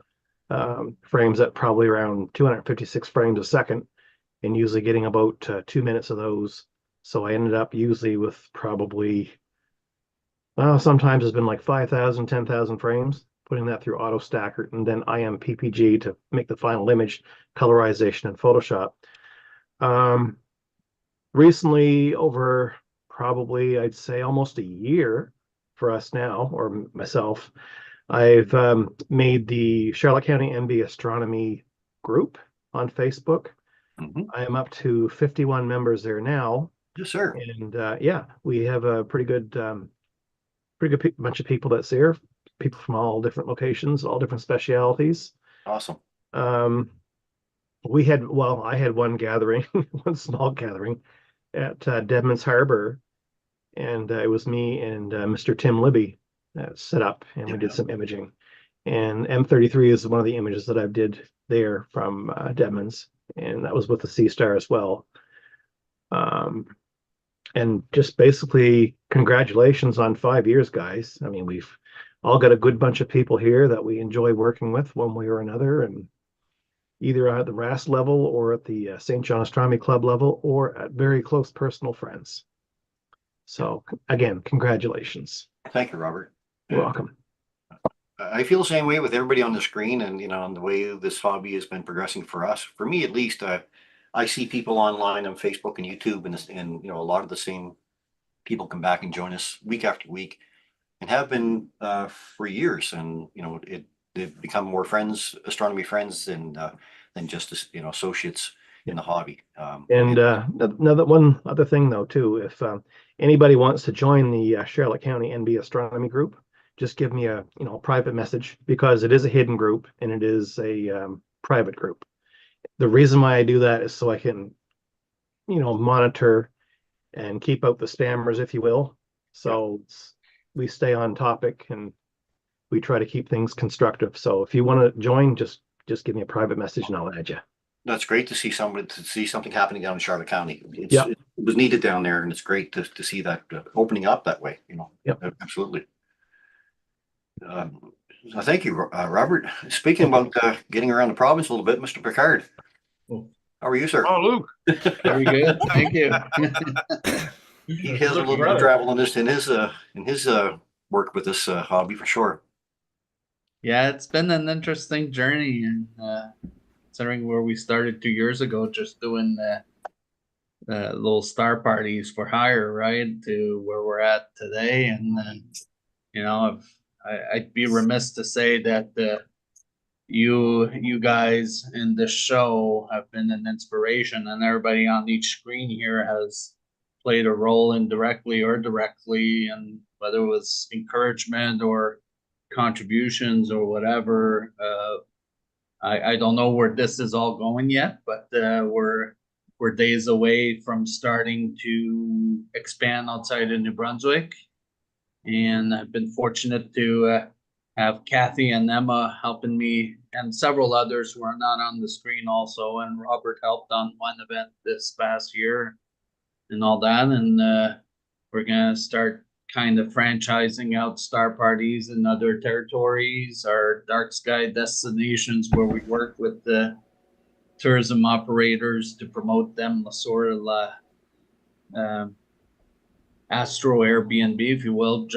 frames at probably around 256 frames a second, and usually getting about 2 minutes of those. So I ended up usually with probably, sometimes it's been like 5,000, 10,000 frames, putting that through Auto Stacker and then IMPPG to make the final image colorization in Photoshop. Recently, over probably, I'd say almost a year for us now, or myself, I've made the Charlotte County MB Astronomy group on Facebook. I am up to 51 members there now. Yes, sir. And we have a pretty good bunch of people that's there, people from all different locations, all different specialities. Awesome. I had one gathering, one small gathering at Deadman's Harbor, and it was me and Mr. Tim Libby that set up, and we did some imaging. And M33 is one of the images that I did there from Deadman's, and that was with the C Star as well. And just basically, congratulations on 5 years, guys. I mean, we've all got a good bunch of people here that we enjoy working with one way or another, and either at the RAS level or at the St. John Astronomy Club level or at very close personal friends. So again, congratulations. Thank you, Robert. You're welcome. I feel the same way with everybody on the screen, and on the way this hobby has been progressing for us. For me, at least, I see people online on Facebook and YouTube, and a lot of the same people come back and join us week after week. and have been for years. And they've become more friends, astronomy friends, than just associates in the hobby. And another one other thing though too, if anybody wants to join the Charlotte County NB Astronomy group, just give me a private message, because it is a hidden group and it is a private group. The reason why I do that is so I can monitor and keep out the spammers, if you will. So we stay on topic and we try to keep things constructive. So if you want to join, just give me a private message and I'll add you. That's great to see something happening down in Charlotte County. Yeah. It was needed down there, and it's great to see that opening up that way. Yep. Absolutely. So thank you, Robert. Speaking about getting around the province a little bit, Mr. Picard. How are you, sir? Oh, Luke. Very good. Thank you. He has a little bit of travel in his work with this hobby for sure. Yeah, it's been an interesting journey, and considering where we started 2 years ago, just doing little star parties for hire, right, to where we're at today. And I'd be remiss to say that you guys in this show have been an inspiration, and everybody on each screen here has played a role indirectly or directly, and whether it was encouragement or contributions or whatever. I don't know where this is all going yet, but we're days away from starting to expand outside of New Brunswick, and I've been fortunate to have Kathy and Emma helping me, and several others who are not on the screen also, and Robert helped on one event this past year and all that, and we're gonna start kind of franchising out star parties in other territories, our dark sky destinations, where we work with the tourism operators to promote them, sort of Astro Airbnb, if you will,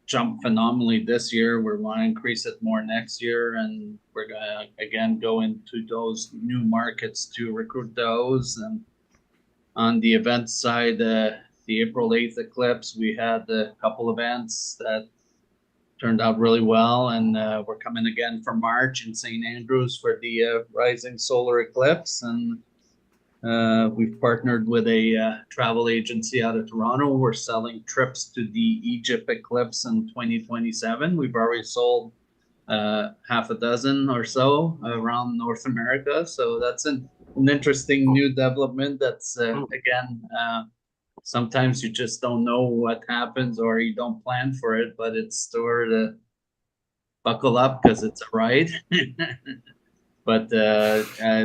jump phenomenally this year. We want to increase it more next year, and we're gonna again go into those new markets to recruit those. And on the event side, the April 8th eclipse, we had a couple events that turned out really well, and we're coming again for March in St. Andrews for the rising solar eclipse. And we've partnered with a travel agency out of Toronto. We're selling trips to the Egypt eclipse in 2027. We've already sold half a dozen or so around North America. So that's an interesting new development. That's again, sometimes you just don't know what happens, or you don't plan for it, but it's sort of buckle up because it's a ride. But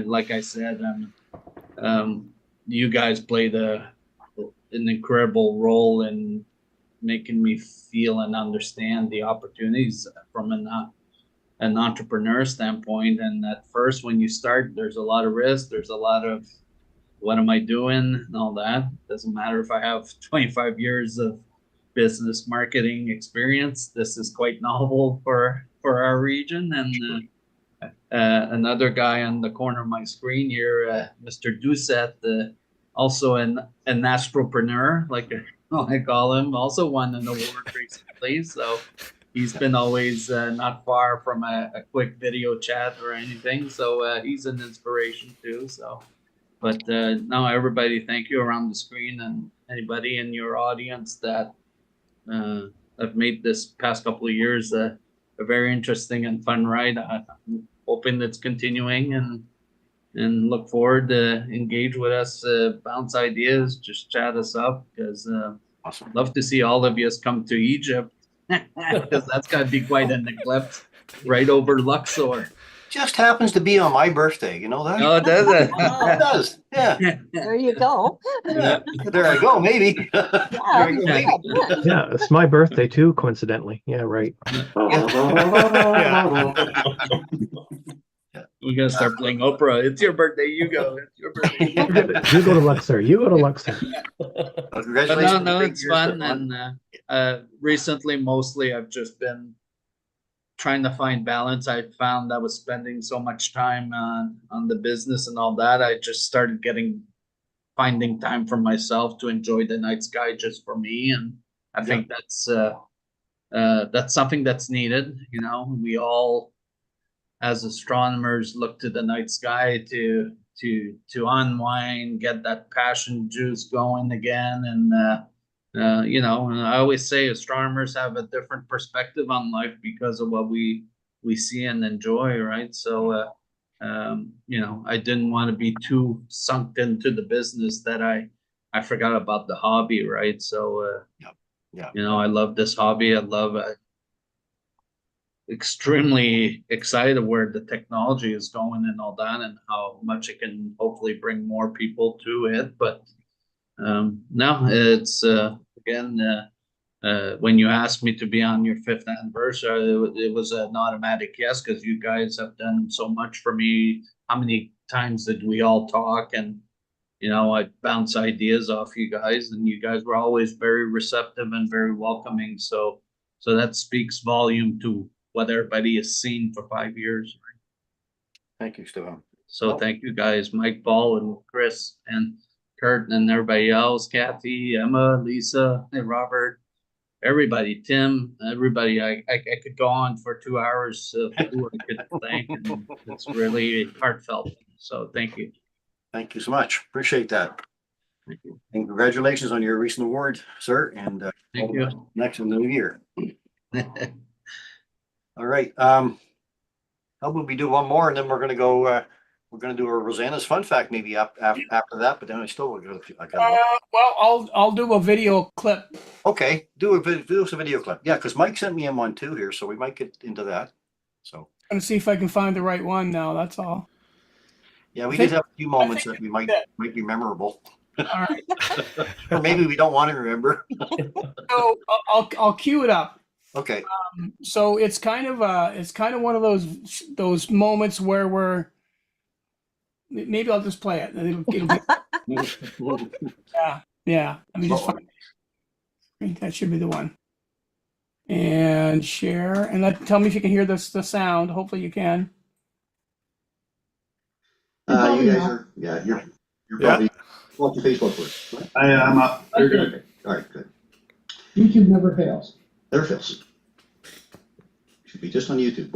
like I said, you guys played an incredible role in making me feel and understand the opportunities from an entrepreneur standpoint. And at first, when you start, there's a lot of risk. There's a lot of what am I doing and all that. Doesn't matter if I have 25 years of business marketing experience. This is quite novel for our region. And another guy on the corner of my screen here, Mr. Doucette, also an astropreneur, like I call him, also won an award recently. So he's been always not far from a quick video chat or anything. So he's an inspiration too. So. But now, everybody, thank you around the screen, and anybody in your audience that have made this past couple of years a very interesting and fun ride. I'm hoping it's continuing, and look forward to engage with us, bounce ideas, just chat us up, because Awesome. love to see all of you come to Egypt, because that's got to be quite an eclipse right over Luxor. Just happens to be on my birthday, you know that? Oh, does it? It does, yeah. There you go. Yeah. There I go, maybe. There I go, maybe. Yeah, it's my birthday too, coincidentally. Yeah, right. We're gonna start playing Oprah. It's your birthday. You go. It's your birthday. You go to Luxor. You go to Luxor. But Congratulations. no, it's fun. And recently, mostly, I've just been trying to find balance. I found I was spending so much time on the business and all that. I just started finding time for myself to enjoy the night sky just for me. And I think that's that's something that's needed. You know, we all, as astronomers, look to the night sky to unwind, get that passion juice going again, and you know, and I always say astronomers have a different perspective on life because of what we see and enjoy, right? So, you know, I didn't want to be too sunk into the business that I forgot about the hobby, right? So, Yeah. you know, I love this hobby. I love extremely excited where the technology is going and all that, and how much it can hopefully bring more people to it. But no, it's again, when you asked me to be on your 5th anniversary, it was an automatic yes, because you guys have done so much for me. How many times did we all talk? And you know, I bounce ideas off you guys, and you guys were always very receptive and very welcoming. So that speaks volume to what everybody has seen for 5 years. Thank you, Stefan. So thank you guys, Mike, Paul, and Chris, and Kurt, and everybody else, Kathy, Emma, Lisa, and Robert, everybody, Tim, everybody. I could go on for 2 hours of who I could thank, and it's really heartfelt. So thank you. Thank you so much. Appreciate that. Thank you. And congratulations on your recent award, sir. And Thank you. Next in the new year. All right. How about we do one more, and then we're gonna go. We're gonna do a Rosanna's fun fact maybe after that. But then I got. Well, I'll do a video clip. Okay, do a video clip. Yeah, because Mike sent me in one too here, so we might get into that. So. I'm gonna see if I can find the right one now. That's all. Yeah, we did have a few moments that we might be memorable. All right. Or maybe we don't want to remember. So I'll cue it up. Okay. So it's kind of one of those moments where maybe I'll just play it. Yeah. Let me just find it. I think that should be the one. And share, and tell me if you can hear the sound. Hopefully you can. You guys are, you're probably watching Facebook with, right? I'm up. You're good. Okay. All right, good. YouTube never fails. Never fails. Should be just on YouTube.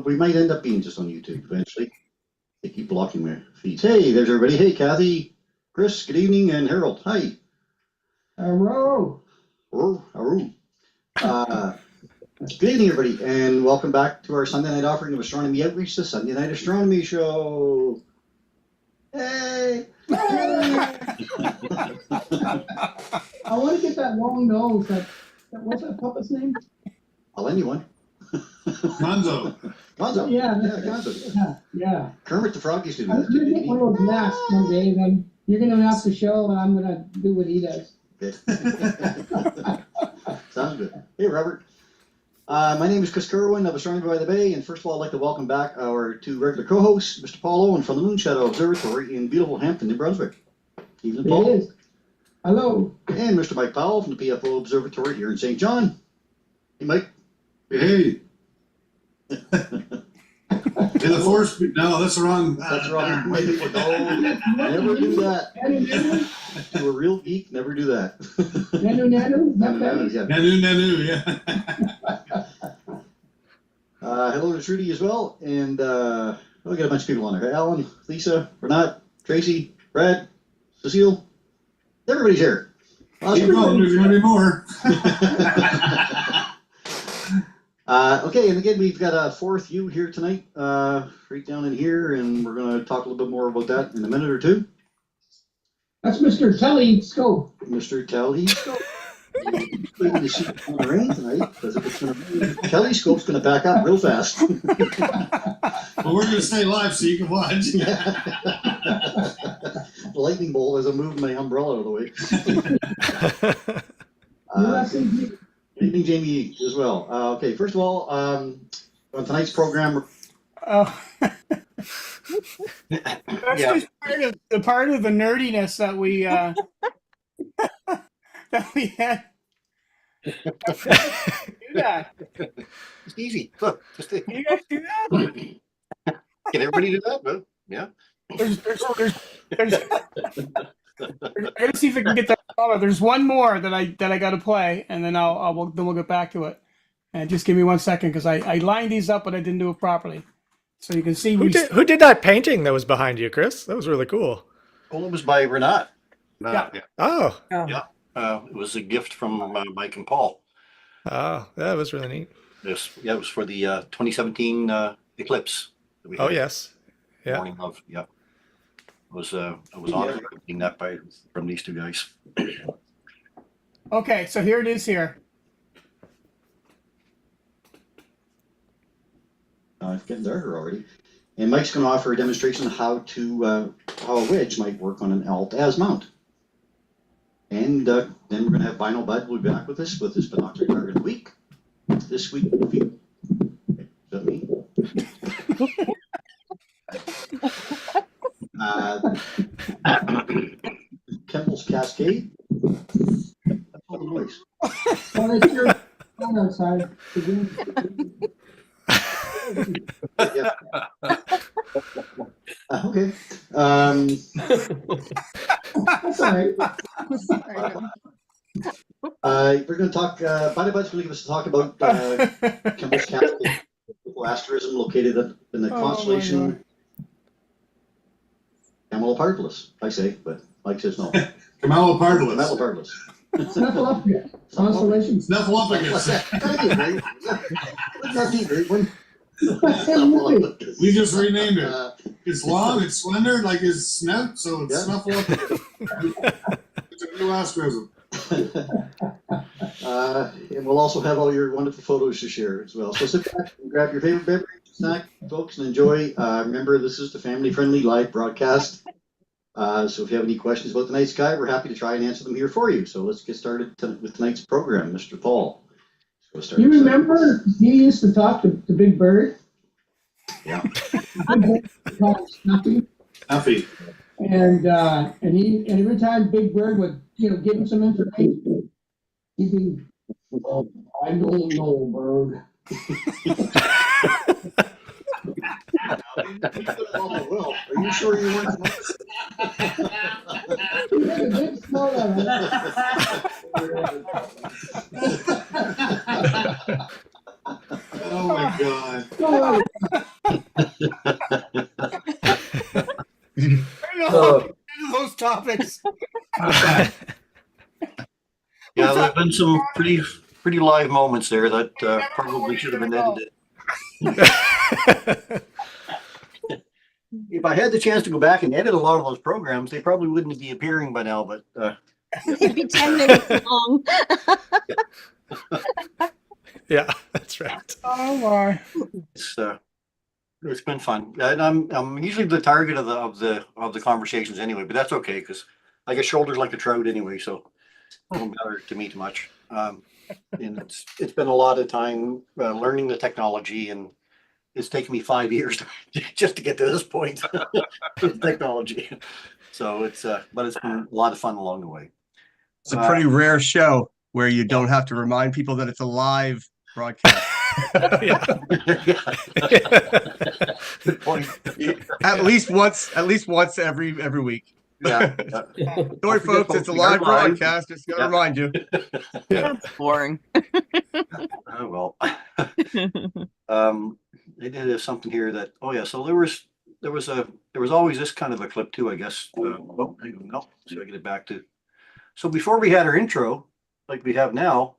We might end up being just on YouTube eventually. They keep blocking my feeds. Hey, there's everybody. Hey, Kathy, Chris, good evening, and Harold. Hi. Hello. Good evening, everybody, and welcome back to our Sunday night offering of Astronomy Outreach, the Sunday Night Astronomy Show. Hey! I want to get that long nose. What's that puppet's name? I'll lend you one. Gonzo. Gonzo. Yeah. Gonzo. Yeah. Kermit the Frog used to do I was going to get one of those masks one day, and then you're going to have the show, and I'm going to do what he does. Sounds good. Hey, Robert. My name is Chris Kerwin of Astronomy by the Bay, and first of all, I'd like to welcome back our two regular co-hosts, Mr. Paul Owen from the Moonshadow Observatory in beautiful Hampton, New Brunswick. Evening, Paul. It is. Hello. And Mr. Mike Powell from the PFO Observatory here in St. John. Hey, Mike. Hey. In the forest, no, that's wrong. That's wrong. Never do that. To a real geek, never do that. Nanu, yeah. Nanu, yeah. Hello to Trudy as well, and we got a bunch of people on there. Alan, Lisa, Renat, Tracy, Brad, Cecile, everybody's here. Keep going, there's gonna be more. Okay, and again, we've got a fourth you here tonight, right down in here, and we're going to talk a little bit more about that in a minute or two. That's Mr. Telescope. Mr. Telescope. Waiting to see if it's going to rain tonight, because if it's going to rain, Telescope's going to back up real fast. Well, we're going to stay live so you can watch. The lightning bolt as I move my umbrella out of the way. Good evening, Jamie, as well. Okay, first of all, on tonight's program. That's just part of the nerdiness that we that we had. Do that. It's easy. Look, just can you guys do that? Can everybody do that? Well, yeah. There's I gotta see if I can get that. There's one more that I got to play, and then we'll get back to it. And just give me 1 second because I lined these up, but I didn't do it properly. So you can see Who did that painting that was behind you, Chris? That was really cool. Well, it was by Renat. Yeah. Oh. Yeah. It was a gift from Mike and Paul. Oh, that was really neat. Yes. Yeah, it was for the 2017 eclipse. That we Oh, had. yes. Yeah. Morning of. Yeah. I was honored getting that from these two guys. Okay, so here it is here. It's getting darker already. And Mike's going to offer a demonstration of how a wedge might work on an alt-as mount. And then we're going to have Vinyl Bud will be back with us with his binocular target of the week. This week, is that me? Kemble's Cascade. All the place. Well, it's your phone outside. Yeah. Okay. That's all right. We're going to talk. Body Bud's going to give us a talk about Kemble's Cascade, asterism located in the constellation Camelopardalis. I say, but Mike says no. Camelopardalis. Camelopardalis. Snuffleupagus. Constellation. Snuffleupagus. We just renamed it. It's long, it's slender, like his snout, so it's Snuffleupagus. It's a new asterism. And we'll also have all your wonderful photos to share as well. So sit back and grab your favorite beverage, snack, folks, and enjoy. Remember, this is the family-friendly live broadcast. So if you have any questions about the night sky, we're happy to try and answer them here for you. So let's get started with tonight's program, Mr. Paul. You remember he used to talk to Big Bird? Yeah. Snuffy. Snuffy. And every time Big Bird would, give him some information, he'd be, "Oh, I don't know, Bird." Well, are you sure you weren't? He had a big smile on it. Oh my God. Those topics. Yeah, there's been some pretty live moments there that probably should have been edited. If I had the chance to go back and edit a lot of those programs, they probably wouldn't be appearing by now, but It'd be 10 minutes long. Yeah, that's right. Oh my. It's been fun. And I'm usually the target of the conversations anyway, but that's okay because I get shoulders like a trout anyway, so it won't matter to me too much. And it's been a lot of time learning the technology, and it's taken me 5 years just to get to this point with technology. So but it's been a lot of fun along the way. It's a pretty rare show where you don't have to remind people that it's a live broadcast. Good point. At least once every week. Yeah. Sorry, folks, it's a live broadcast. Just gotta remind you. That's boring. Oh well. They did have something here that. Oh yeah. So there was always this kind of a clip too, I guess. No. So I get it back to. So before we had our intro, like we have now,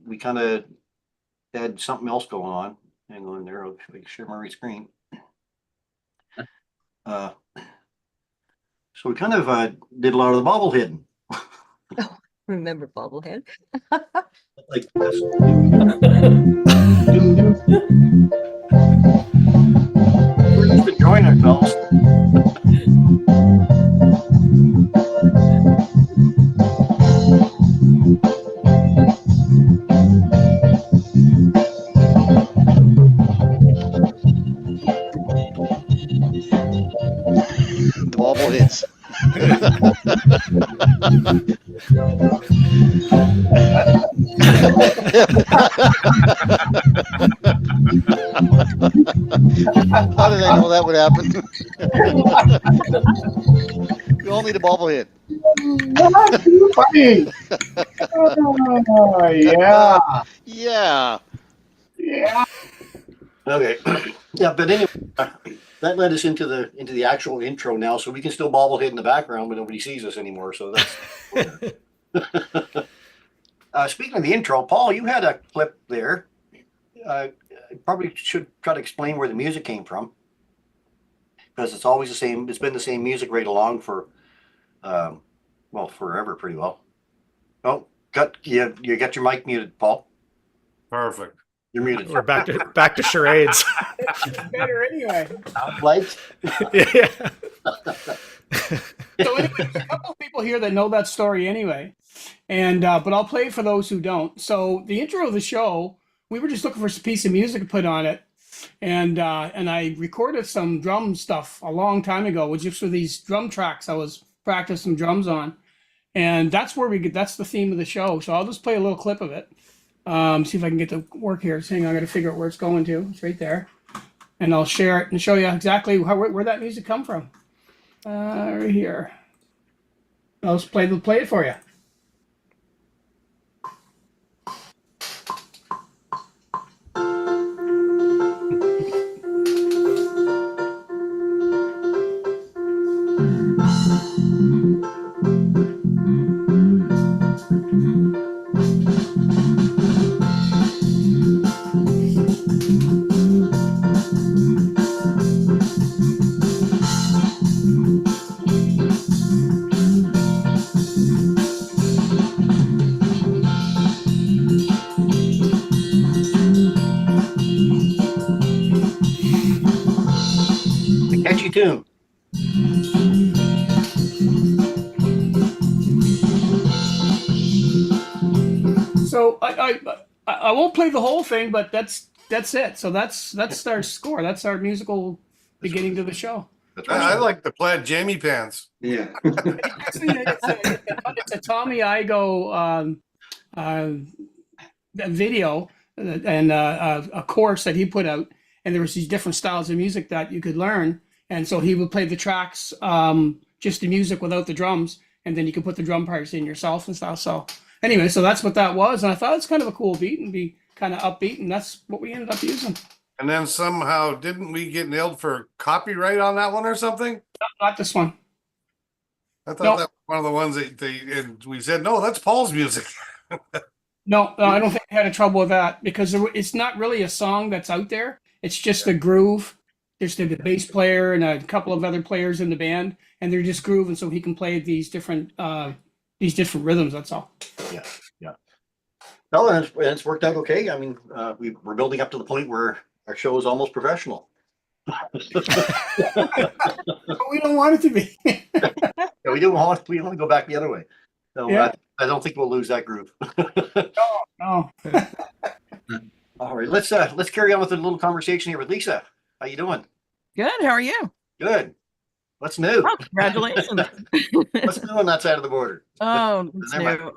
we kind of had something else going on. Hang on there. I'll share my screen. So we kind of did a lot of the bobbleheading. Remember bobblehead? Like this. We're just enjoying ourselves. The bobble hits. How did I know that would happen? You all need a bobble hit. That's too funny. Oh, yeah. Yeah. Yeah. Okay. Yeah, but anyway, that led us into the actual intro now, so we can still bobblehead in the background, but nobody sees us anymore. So that's. Speaking of the intro, Paul, you had a clip there. Probably should try to explain where the music came from, because it's always the same. It's been the same music right along for, well, forever, pretty well. Oh, you got your mic muted, Paul. Perfect. You're muted. We're back to charades. It's better anyway. Like, Yeah. So anyway, there's a couple of people here that know that story anyway, and but I'll play it for those who don't. So the intro of the show, we were just looking for a piece of music to put on it, and I recorded some drum stuff a long time ago, which just for these drum tracks I was practicing drums on, and that's the theme of the show. So I'll just play a little clip of it. See if I can get to work here. Hang on, I got to figure out where it's going to. It's right there, and I'll share it and show you exactly where that music come from. Right here. I'll just play it for you. catchy tune. So I won't play the whole thing, but that's it. So that's our score. That's our musical beginning to the show. I like the plaid jammy pants. Yeah. It's a Tommy Igo video and a course that he put out, and there was these different styles of music that you could learn. And so he would play the tracks, just the music without the drums, and then you could put the drum parts in yourself and stuff. So anyway, so that's what that was, and I thought it's kind of a cool beat and be kind of upbeat, and that's what we ended up using. And then somehow, didn't we get nailed for copyright on that one or something? Not this one. I thought that was one of the ones that and we said, no, that's Paul's music. No, I don't think I had a trouble with that because it's not really a song that's out there. It's just a groove. There's the bass player and a couple of other players in the band, and they're just grooving so he can play these different rhythms. That's all. Yeah, yeah. No, and it's worked out okay. I mean, we're building up to the point where our show is almost professional. But we don't want it to be. Yeah, we want to go back the other way. So Yeah. I don't think we'll lose that groove. No. All right, let's carry on with a little conversation here with Lisa. How you doing? Good. How are you? Good. What's new? Oh, congratulations. What's new on that side of the border? Oh, it's new.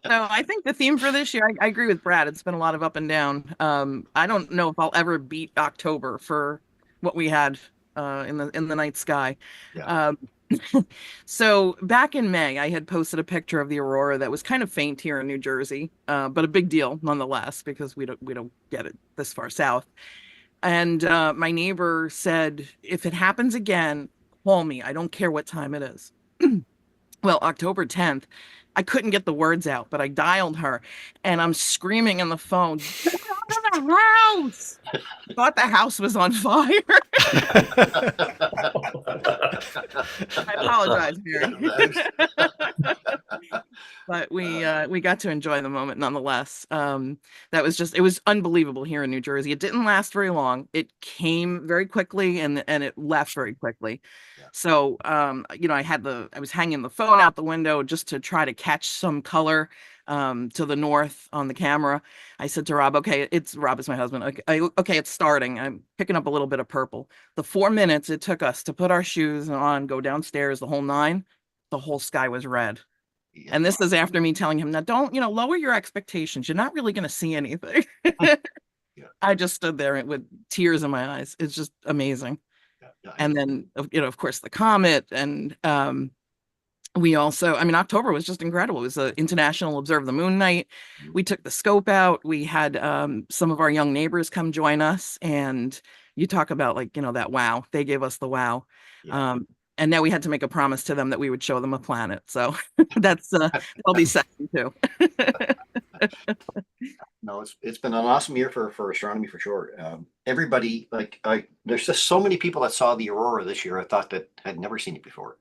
So I think the theme for this year, I agree with Brad. It's been a lot of up and down. I don't know if I'll ever beat October for what we had in the night sky. Yeah. So back in May, I had posted a picture of the aurora that was kind of faint here in New Jersey, but a big deal nonetheless because we don't get it this far south. And my neighbor said, if it happens again, call me. I don't care what time it is. Well, October 10th, I couldn't get the words out, but I dialed her and I'm screaming in the phone, get out of the house! I thought the house was on fire. I apologize, Mary. But we got to enjoy the moment nonetheless. That was it was unbelievable here in New Jersey. It didn't last very long. It came very quickly and it left very quickly. Yeah. So I was hanging the phone out the window just to try to catch some color to the north on the camera. I said to Rob, okay, Rob is my husband. Okay, it's starting. I'm picking up a little bit of purple. The 4 minutes it took us to put our shoes on, go downstairs, the whole 9, the whole sky was red. Yeah. And this is after me telling him, now don't, lower your expectations. You're not really going to see anything. Yeah. I just stood there with tears in my eyes. It's just amazing. Yeah. And then, of course, the comet and we also, I mean, October was just incredible. It was the International Observe the Moon Night. We took the scope out. We had some of our young neighbors come join us, and you talk about like, that wow. They gave us the wow. Yeah. And now we had to make a promise to them that we would show them a planet. So that's that'll be second too. No, it's been an awesome year for astronomy for sure. Everybody there's just so many people that saw the aurora this year. I thought that had never seen it before,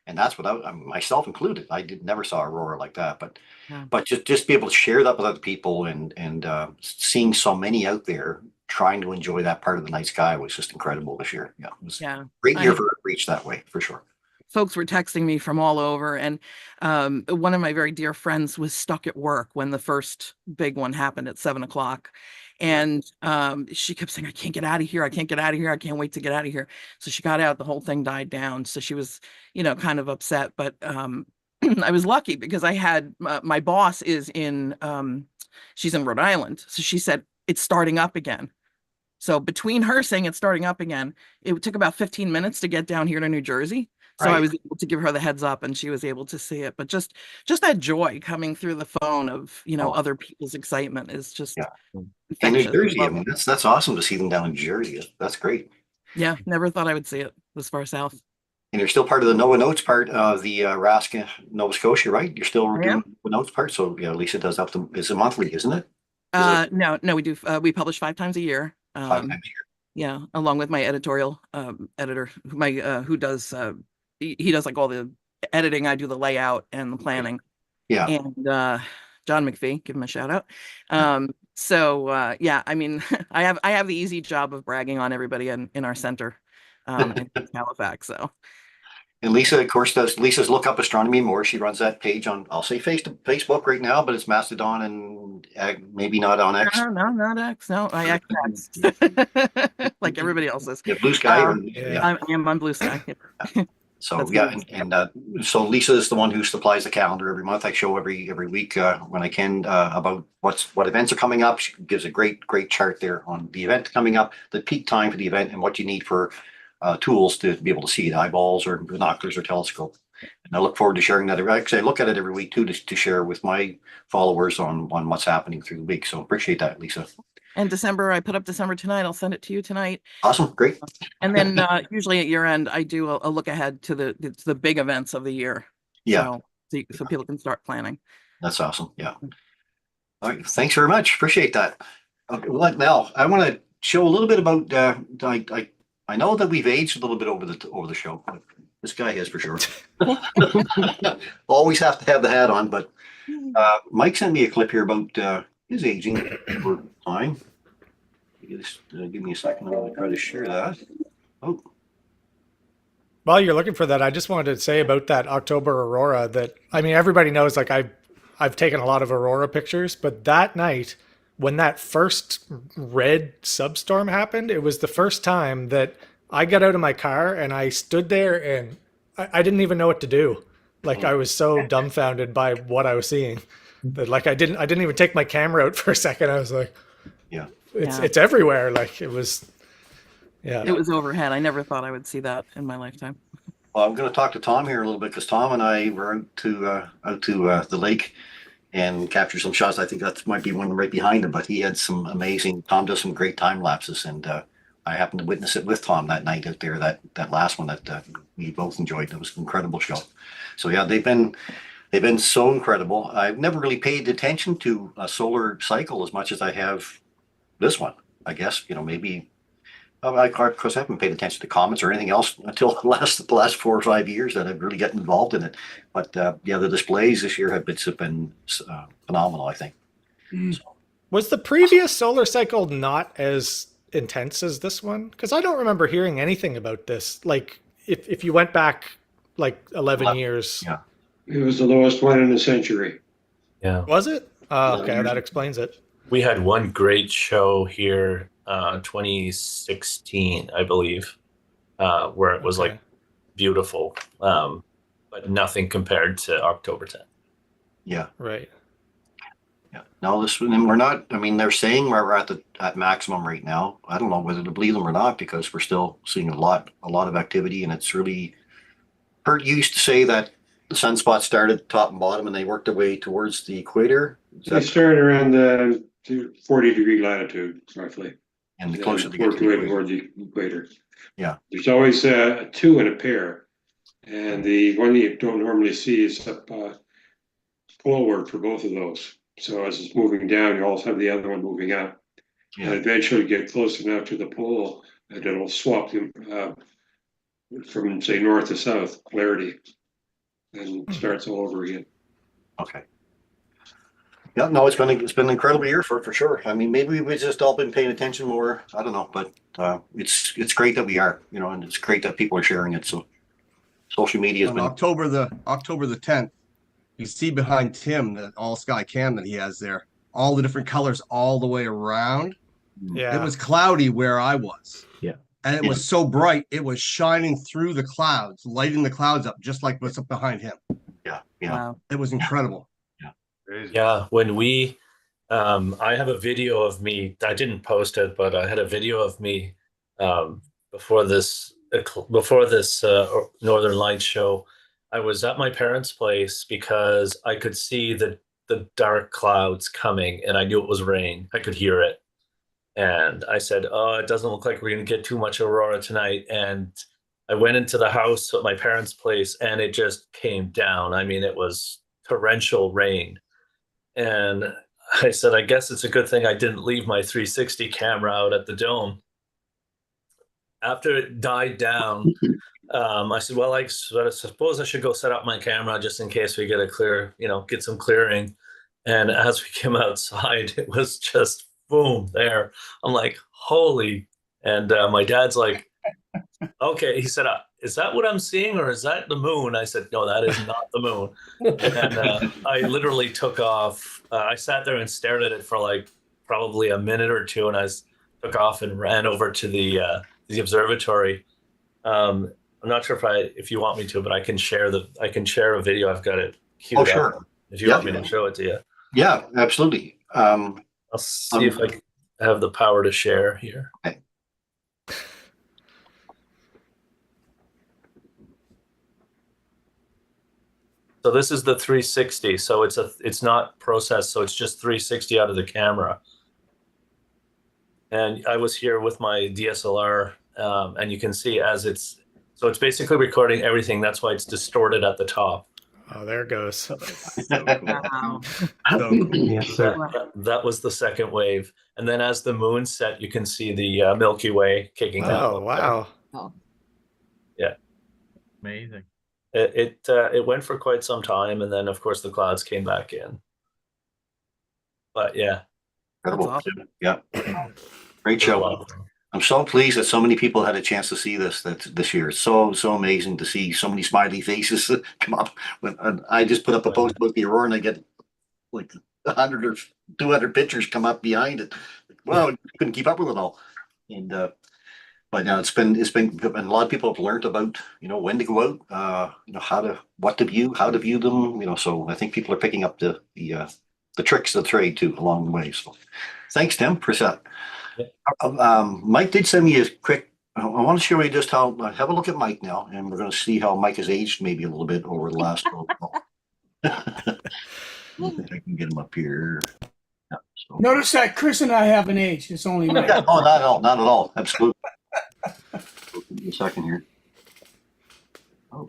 and that's what myself included. I never saw aurora like that, but Yeah. but just be able to share that with other people and seeing so many out there trying to enjoy that part of the night sky was just incredible this year. Yeah, it was a great year for reach that way for sure. Folks were texting me from all over, and one of my very dear friends was stuck at work when the first big one happened at 7 o'clock, and she kept saying, "I can't get out of here. I can't get out of here. I can't wait to get out of here." So she got out. The whole thing died down. So she was, kind of upset, but I was lucky because I had my boss is in she's in Rhode Island, so she said it's starting up again. So between her saying it's starting up again, it took about 15 minutes to get down here to New Jersey. So I was able to give her the heads up and she was able to see it. But just that joy coming through the phone of, other people's excitement is just In New infectious. Jersey, I mean, that's awesome to see them down in Jersey. That's great. Yeah, never thought I would see it this far south. And you're still part of the NOAA Notes part of the Raska, Nova Scotia, right? You're still doing the Notes part. So yeah, Lisa does up to, it's a monthly, isn't it? No, we do. We publish 5 times a year. 5 times a year. Yeah, along with my editorial editor, who does he does like all the editing. I do the layout and the planning. Yeah. And John McPhee, give him a shout out. So yeah, I mean, I have the easy job of bragging on everybody in our center in Halifax. So. And Lisa, of course, Lisa's Look Up Astronomy more. She runs that page on, I'll say Facebook right now, but it's Mastodon and maybe not on X. No, not X. No, I X like everybody else is. Yeah, Blue Sky. I am on Blue Sky. So yeah, so Lisa is the one who supplies the calendar every month. I show every week when I can about what events are coming up. She gives a great chart there on the event coming up, the peak time for the event, and what you need for tools to be able to see it, eyeballs or binoculars or telescope. And I look forward to sharing that. Actually, I look at it every week too to share with my followers on what's happening through the week. So appreciate that, Lisa. And December, I put up December tonight. I'll send it to you tonight. Awesome, great. And then usually at year end, I do a look ahead to the big events of the year. Yeah. So people can start planning. That's awesome. Yeah. All right. Thanks very much. Appreciate that. Okay, well, now I want to show a little bit about. I know that we've aged a little bit over the show. This guy has for sure. Always have to have the hat on, but Mike sent me a clip here about his aging over time. Just give me a second. I'm going to try to share that. Oh. While you're looking for that, I just wanted to say about that October aurora that, I mean, everybody knows, like I've taken a lot of aurora pictures, but that night when that first red substorm happened, it was the first time that I got out of my car and I stood there and I didn't even know what to do. Like I was so dumbfounded by what I was seeing that like I didn't even take my camera out for a second. I was like, yeah, it's everywhere. Like it was, yeah. It was overhead. I never thought I would see that in my lifetime. Well, I'm going to talk to Tom here a little bit because Tom and I were out to the lake and captured some shots. I think that might be one right behind him, but he had some amazing. Tom does some great time lapses, and I happened to witness it with Tom that night out there. That last one that we both enjoyed. It was an incredible show. So yeah, they've been so incredible. I've never really paid attention to a solar cycle as much as I have this one. I guess maybe. Of course, I haven't paid attention to comets or anything else until the last 4 or 5 years that I've really gotten involved in it. But yeah, the displays this year have been phenomenal, I think. So. Was the previous solar cycle not as intense as this one? Because I don't remember hearing anything about this. Like if you went back like 11 years. Yeah. It was the lowest one in a century. Yeah. Was it? Okay, that explains it. We had one great show here 2016, I believe, where it was like beautiful, but nothing compared to October 10th. Yeah. Right. Yeah. No, we're not. I mean, they're saying we're at maximum right now. I don't know whether to believe them or not because we're still seeing a lot of activity, and it's really. Kurt used to say that the sunspots started at the top and bottom, and they worked their way towards the equator. Is They that start around the 40-degree latitude, roughly. and the closer they get Work to the way equator? toward the equator. Yeah. There's always a two in a pair, and the one you don't normally see is up poleward for both of those. So as it's moving down, you also have the other one moving up, and Yeah. eventually get close enough to the pole that it'll swap them from say north to south polarity, and it starts all over again. Okay. Yeah, no, it's been an incredible year for sure. I mean, maybe we've just all been paying attention more. I don't know, but it's great that we are, you know, and it's great that people are sharing it. So social media has On been October the 10th, you see behind Tim the all sky cam that he has there, all the different colors all the way around. Yeah. It was cloudy where I was. Yeah. And it was so bright, it was shining through the clouds, lighting the clouds up, just like what's up behind him. Yeah. Yeah. Wow. It was incredible. Yeah, when we, I have a video of me. I didn't post it, but I had a video of me before this Northern Lights show. I was at my parents' place because I could see the dark clouds coming, and I knew it was rain. I could hear it, and I said, "Oh, it doesn't look like we're going to get too much aurora tonight." And I went into the house at my parents' place, and it just came down. I mean, it was torrential rain. And I said, I guess it's a good thing I didn't leave my 360 camera out at the dome. After it died down, I said, well, I suppose I should go set up my camera just in case we get a clear, get some clearing. And as we came outside, it was just boom there. I'm like, holy. And my dad's like, okay. He said, is that what I'm seeing, or is that the moon? I said, no, that is not the moon. And I literally took off. I sat there and stared at it for like probably a minute or two, and I took off and ran over to the observatory. I'm not sure if you want me to, but I can share a video. I've got it queued up. Sure. If you want me to show it to you. Yeah, absolutely. I'll see if I have the power to share here. Okay. So this is the 360. So it's not processed. So it's just 360 out of the camera. And I was here with my DSLR, and you can see it's basically recording everything. That's why it's distorted at the top. Oh, there it goes. Wow. Yes, sir. That was the second wave. And then as the moon set, you can see the Milky Way kicking down. Oh, wow. Yeah. Amazing. It went for quite some time, and then of course the clouds came back in. But yeah, Incredible. Awesome. Yeah. Great show. I'm so pleased that so many people had a chance to see this year. It's so amazing to see so many smiley faces come up. And I just put up a post about the aurora, and I get like 100 or 200 pictures come up behind it. Wow, I couldn't keep up with it all. And but now it's been and a lot of people have learned about when to go out, what to view, how to view them. So I think people are picking up the tricks of the trade too along the way. So thanks, Tim, for that. Mike did send me a quick. I want to show you just how. Have a look at Mike now, and we're going to see how Mike has aged maybe a little bit over the last. I can get him up here. Yeah, so. Notice that Chris and I haven't aged. It's only Mike. Oh, not at all. Not at all. Absolutely. Give me a second here. Oh.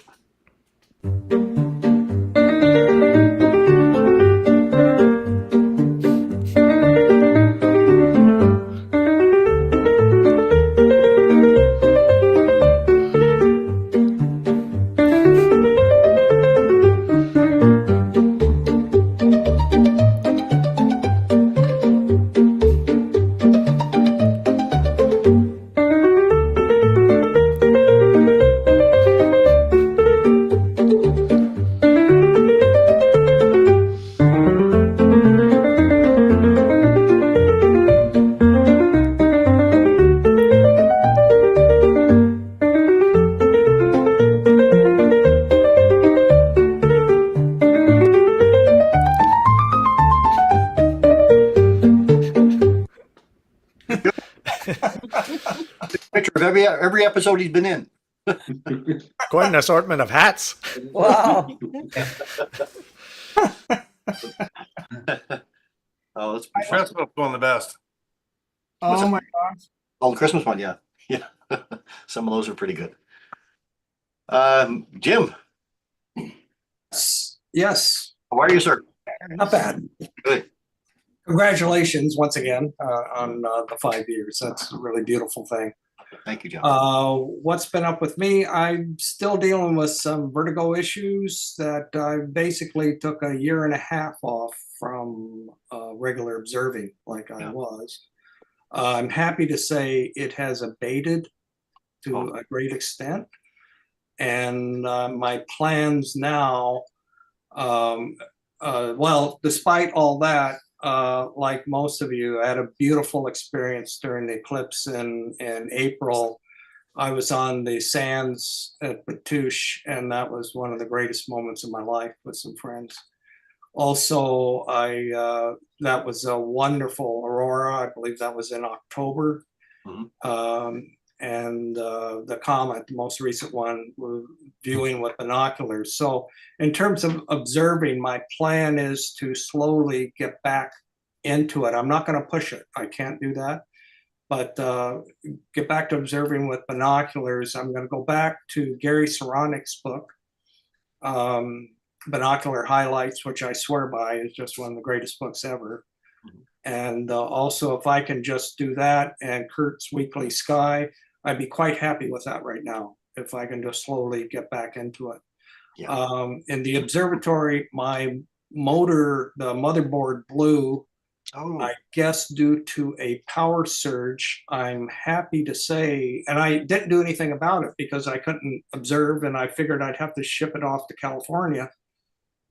Picture of every episode he's been in. Quite an assortment of hats. Wow. Oh, that's The Christmas one the best. What's Oh that? my gosh. Oh, the Christmas one, yeah. Yeah. Some of those are pretty good. Jim, Yes, how are you, sir? not bad. Good. Congratulations once again on the 5 years. That's a really beautiful thing. Thank you, John. What's been up with me? I'm still dealing with some vertigo issues that I basically took a year and a half off from regular observing like I was. I'm happy to say it has abated to a great extent. And my plans now, well, despite all that, like most of you, I had a beautiful experience during the eclipse in April. I was on the sands at Batouche, and that was one of the greatest moments of my life with some friends. Also, that was a wonderful aurora. I believe that was in October. And the comet, the most recent one, we're viewing with binoculars. So in terms of observing, my plan is to slowly get back into it. I'm not going to push it. I can't do that. But get back to observing with binoculars. I'm going to go back to Gary Saronic's book, Binocular Highlights, which I swear by is just one of the greatest books ever. And also, if I can just do that and Kurt's Weekly Sky, I'd be quite happy with that right now, if I can just slowly get back into it. Yeah. In the observatory, my motor, the motherboard blew, I guess due to a power surge. I'm happy to say, and I didn't do anything about it because I couldn't observe, and I figured I'd have to ship it off to California,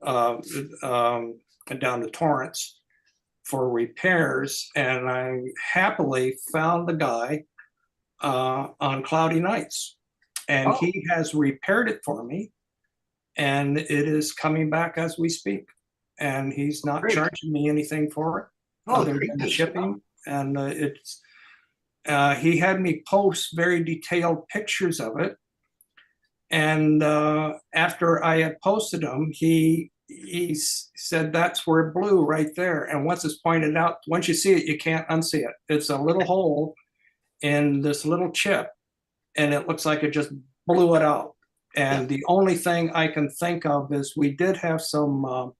down to Torrance for repairs. And I happily found the guy on cloudy nights, and he has repaired it for me, and it is coming back as we speak, and he's not charging me anything for it other than shipping. And he had me post very detailed pictures of it, and after I had posted them, he said that's where it blew right there. And once it's pointed out, once you see it, you can't unsee it. It's a little hole in this little chip, and it looks like it just blew it out. And the only thing I can think of is we did have some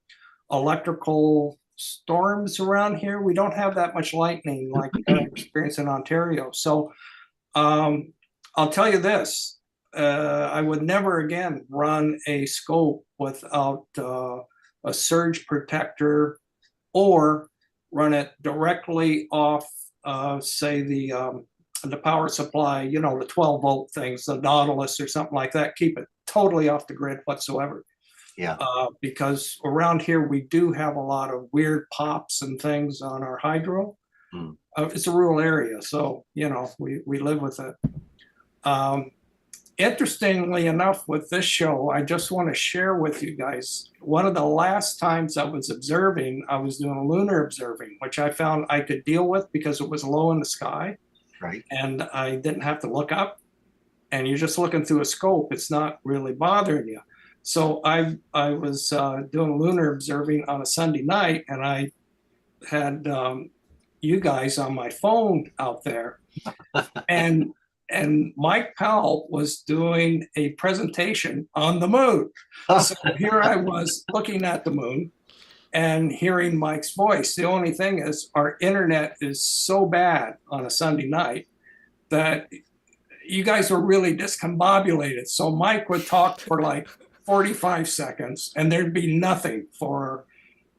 electrical storms around here. We don't have that much lightning like I experienced in Ontario. So I'll tell you this, I would never again run a scope without a surge protector, or run it directly off, say the power supply, you know, the 12-volt things, the Nautilus or something like that. Keep it totally off the grid whatsoever. Yeah. Because around here we do have a lot of weird pops and things on our hydro. It's a rural area, so you know we live with it. Interestingly enough, with this show, I just want to share with you guys, one of the last times I was observing, I was doing lunar observing, which I found I could deal with because it was low in the sky. Right. And I didn't have to look up, and you're just looking through a scope. It's not really bothering you. So I was doing lunar observing on a Sunday night, and I had you guys on my phone out there, and Mike Powell was doing a presentation on the moon. So here I was looking at the moon and hearing Mike's voice. The only thing is our internet is so bad on a Sunday night that you guys were really discombobulated. So Mike would talk for like 45 seconds and there'd be nothing for,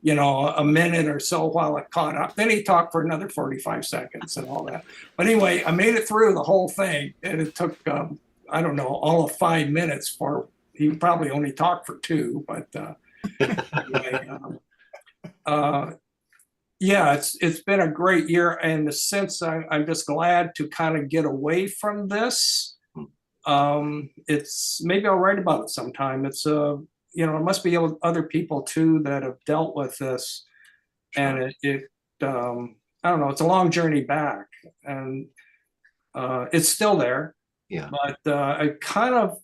you know, a minute or so while it caught up. Then he talked for another 45 seconds and all that. But anyway, I made it through the whole thing, and it took, I don't know, all of 5 minutes for, he probably only talked for 2, but anyway, yeah, it's been a great year. And since I'm just glad to kind of get away from this, it's, maybe I'll write about it sometime. It's you know, it must be other people too that have dealt with this, and it I don't know, it's a long journey back, and it's still there. Yeah. But I kind of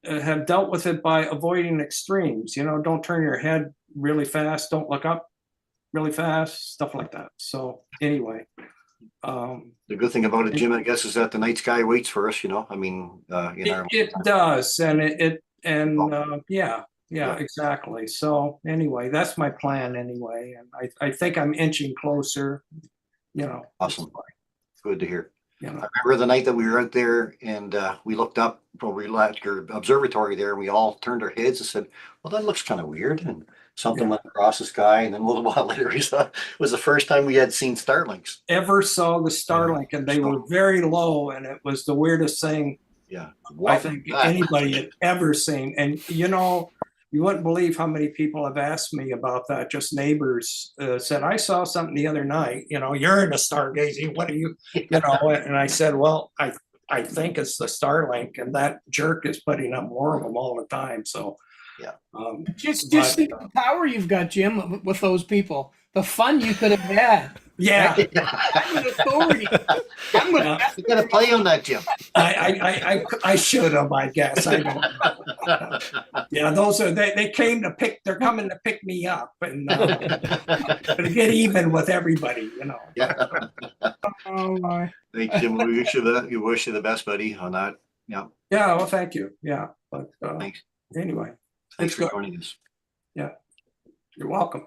have dealt with it by avoiding extremes. You know, don't turn your head really fast, don't look up really fast, stuff like that. So anyway, The good thing about it, Jim, I guess, is that the night sky waits for us. I mean, in our it does, and yeah, Yeah. exactly. So anyway, that's my plan anyway, and I think I'm inching closer. awesome. Good to hear. You know, I remember the night that we were out there and we looked up when we left your observatory there, and we all turned our heads and said, "Well, that looks kind of weird." And something Yeah. went across the sky, and then a little while later, we saw it was the first time we had seen starlinks. ever saw the Starlink, and they were very low, and it was the weirdest thing Yeah, I think anybody had ever seen. And you wouldn't believe how many people have asked me about that. Just neighbors said, "I saw something the other night. You're into stargazing. What are you?" And I said, "Well, I think it's the Starlink, and that jerk is putting up more of them all the time." So yeah, Just think the power you've got, Jim, with those people. The fun you could have had. yeah, I'm an authority. You got to play on that, Jim. I should have, I guess. I don't know. Yeah, those are they came to pick. They're coming to pick me up and to get even with everybody. Yeah. Oh my. Thanks, Jim. We wish you the best, buddy, on that. Yeah. Yeah. Well, thank you. Yeah, but Thanks. anyway, Thanks it's for good. joining us. Yeah, you're welcome.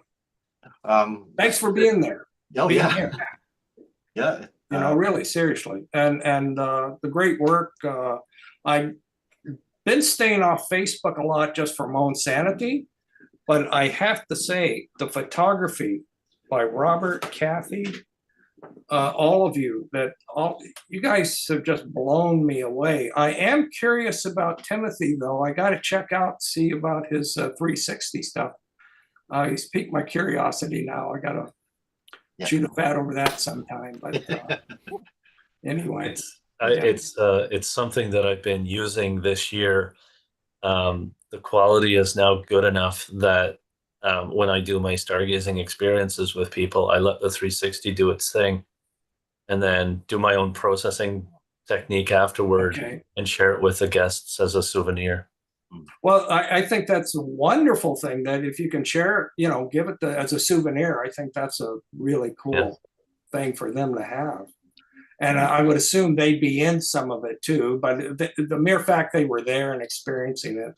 Thanks for being there. Oh, being yeah. here. Yeah. Really, seriously, and the great work. I've been staying off Facebook a lot just for my own sanity, but I have to say the photography by Robert, Kathy, all of you, you guys have just blown me away. I am curious about Timothy, though. I got to check out, see about his 360 stuff. He's piqued my curiosity now. I got to shoot a fat over that sometime. But anyway, it's something that I've been using this year. The quality is now good enough that when I do my stargazing experiences with people, I let the 360 do its thing, and then do my own processing technique afterward and share it with the guests as a souvenir. Well, I think that's a wonderful thing that if you can share, give it as a souvenir. I think that's a really cool thing for them to have. And I would assume they'd be in some of it too, but the mere fact they were there and experiencing it,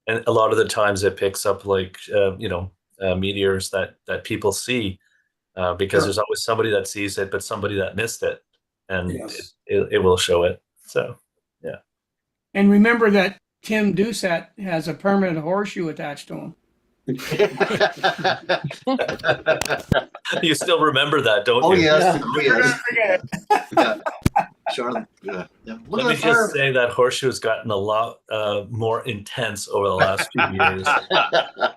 And a lot of the times it picks up meteors that people see, because there's always somebody that sees it, but somebody that missed it, and it will show it. So, yeah. And remember that Tim Doucette has a permanent horseshoe attached to him. You still remember that, don't you? Oh, yes. Charlotte, Let me just say that horseshoe has gotten a lot more intense over the last few years.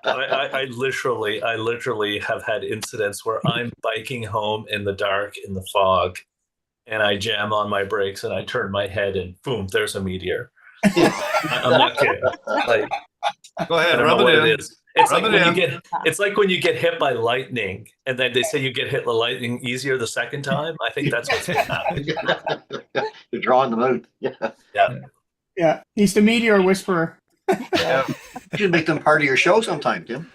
I literally have had incidents where I'm biking home in the dark in the fog, and I jam on my brakes and I turn my head and boom, there's a meteor. I'm not kidding. Go ahead, I don't rub know it what in. it is. It's Rub like it when in. it's like when you get hit by lightning, and then they say you get hit by lightning easier the second time. I think that's what's going to happen. You're drawing them out. Yeah. Yeah, he's the meteor whisperer. Yeah. You should make them part of your show sometime, Tim.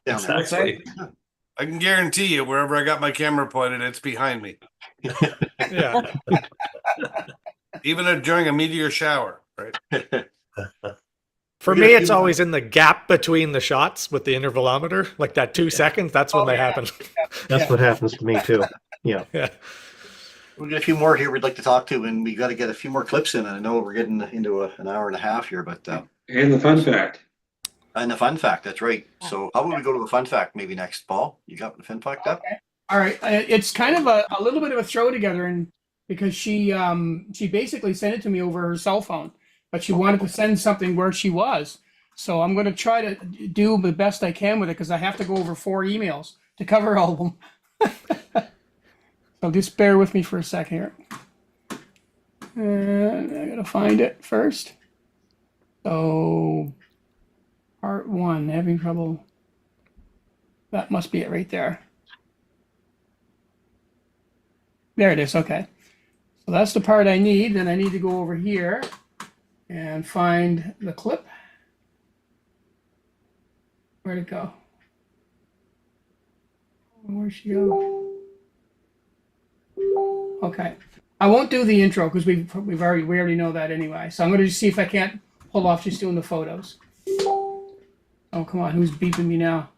Exactly. I can guarantee you, wherever I got my camera pointed, it's behind me. Yeah. Even during a meteor shower, right? For me, it's always in the gap between the shots with the intervalometer, like that 2 seconds. That's when they happen. That's what happens to me too. Yeah. Yeah. We've got a few more here we'd like to talk to, and we got to get a few more clips in. I know we're getting into an hour and a half here, but and the fun fact. And the fun fact, that's right. So how about we go to the fun fact maybe next, Paul? You got the fun fact up? All right, it's kind of a little bit of a throw together, and because she basically sent it to me over her cell phone, but she wanted to send something where she was. So I'm going to try to do the best I can with it because I have to go over 4 emails to cover all of them. So just bear with me for a second here. And I got to find it first. So part 1, having trouble. That must be it right there. There it is. Okay. So that's the part I need. Then I need to go over here and find the clip. Where'd it go? Where'd she go? Okay. I won't do the intro because we already know that anyway. So I'm going to just see if I can't pull off just doing the photos. Oh, come on. Who's beeping me now?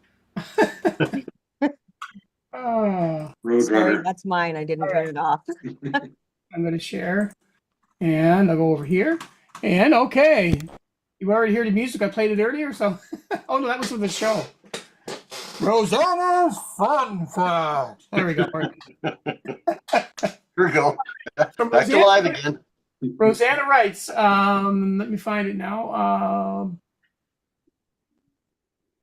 Oh. Sorry, that's mine. I didn't turn it off. I'm going to share. And I'll go over here. And okay. You already heard the music. I played it earlier. So, oh no, that was for the show. Rosanna's Fun Fact. There we go. Here we go. Back to live again. Rosanna writes, let me find it now.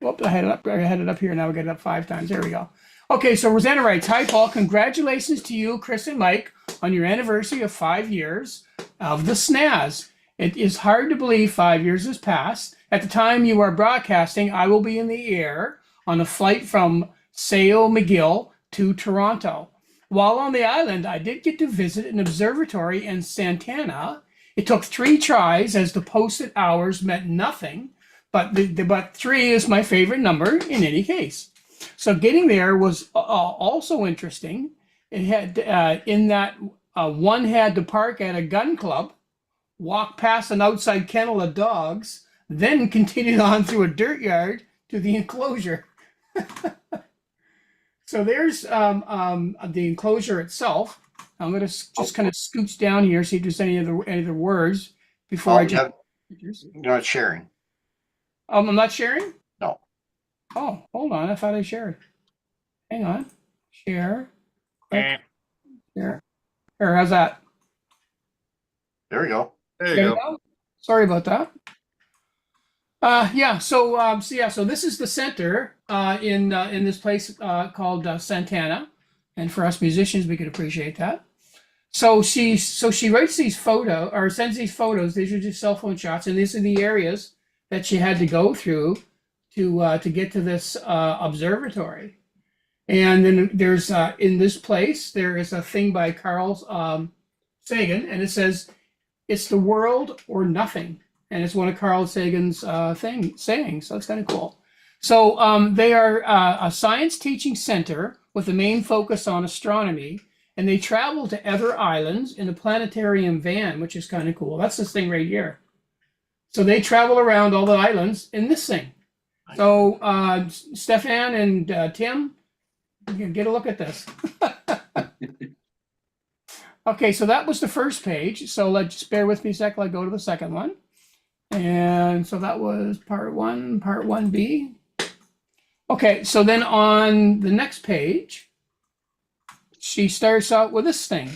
Whoops, I had it up here. Now we got it up 5 times. There we go. Okay, so Rosanna writes, hi, Paul. Congratulations to you, Chris and Mike, on your anniversary of 5 years of the SNAS. It is hard to believe 5 years has passed. At the time you are broadcasting, I will be in the air on a flight from Sao McGill to Toronto. While on the island, I did get to visit an observatory in Santana. It took 3 tries as the posted hours meant nothing, but 3 is my favorite number in any case. So getting there was also interesting. It had in that one had to park at a gun club, walk past an outside kennel of dogs, then continued on through a dirt yard to the enclosure. So there's the enclosure itself. I'm going to just kind of scooch down here, see if there's any other words before I just. You're not sharing. I'm not sharing? No. Oh, hold on. I thought I shared. Hang on. Share. Click. Share. Here, how's that? There we go. There you go. Sorry about that. So this is the center in this place called Santana, and for us musicians, we could appreciate that. So she writes these sends these photos. These are just cell phone shots, and these are the areas that she had to go through to get to this observatory. And then there's in this place there is a thing by Carl Sagan, and it says, "It's the world or nothing." And it's one of Carl Sagan's sayings, so it's kind of cool. So they are a science teaching center with a main focus on astronomy, and they travel to other islands in a planetarium van, which is kind of cool. That's this thing right here. So they travel around all the islands in this thing. So Stefan and Tim, get a look at this. Okay, so that was the first page. So just bear with me a sec. I'll go to the second one. And so that was part 1, part 1B. Okay, so then on the next page, she starts out with this thing.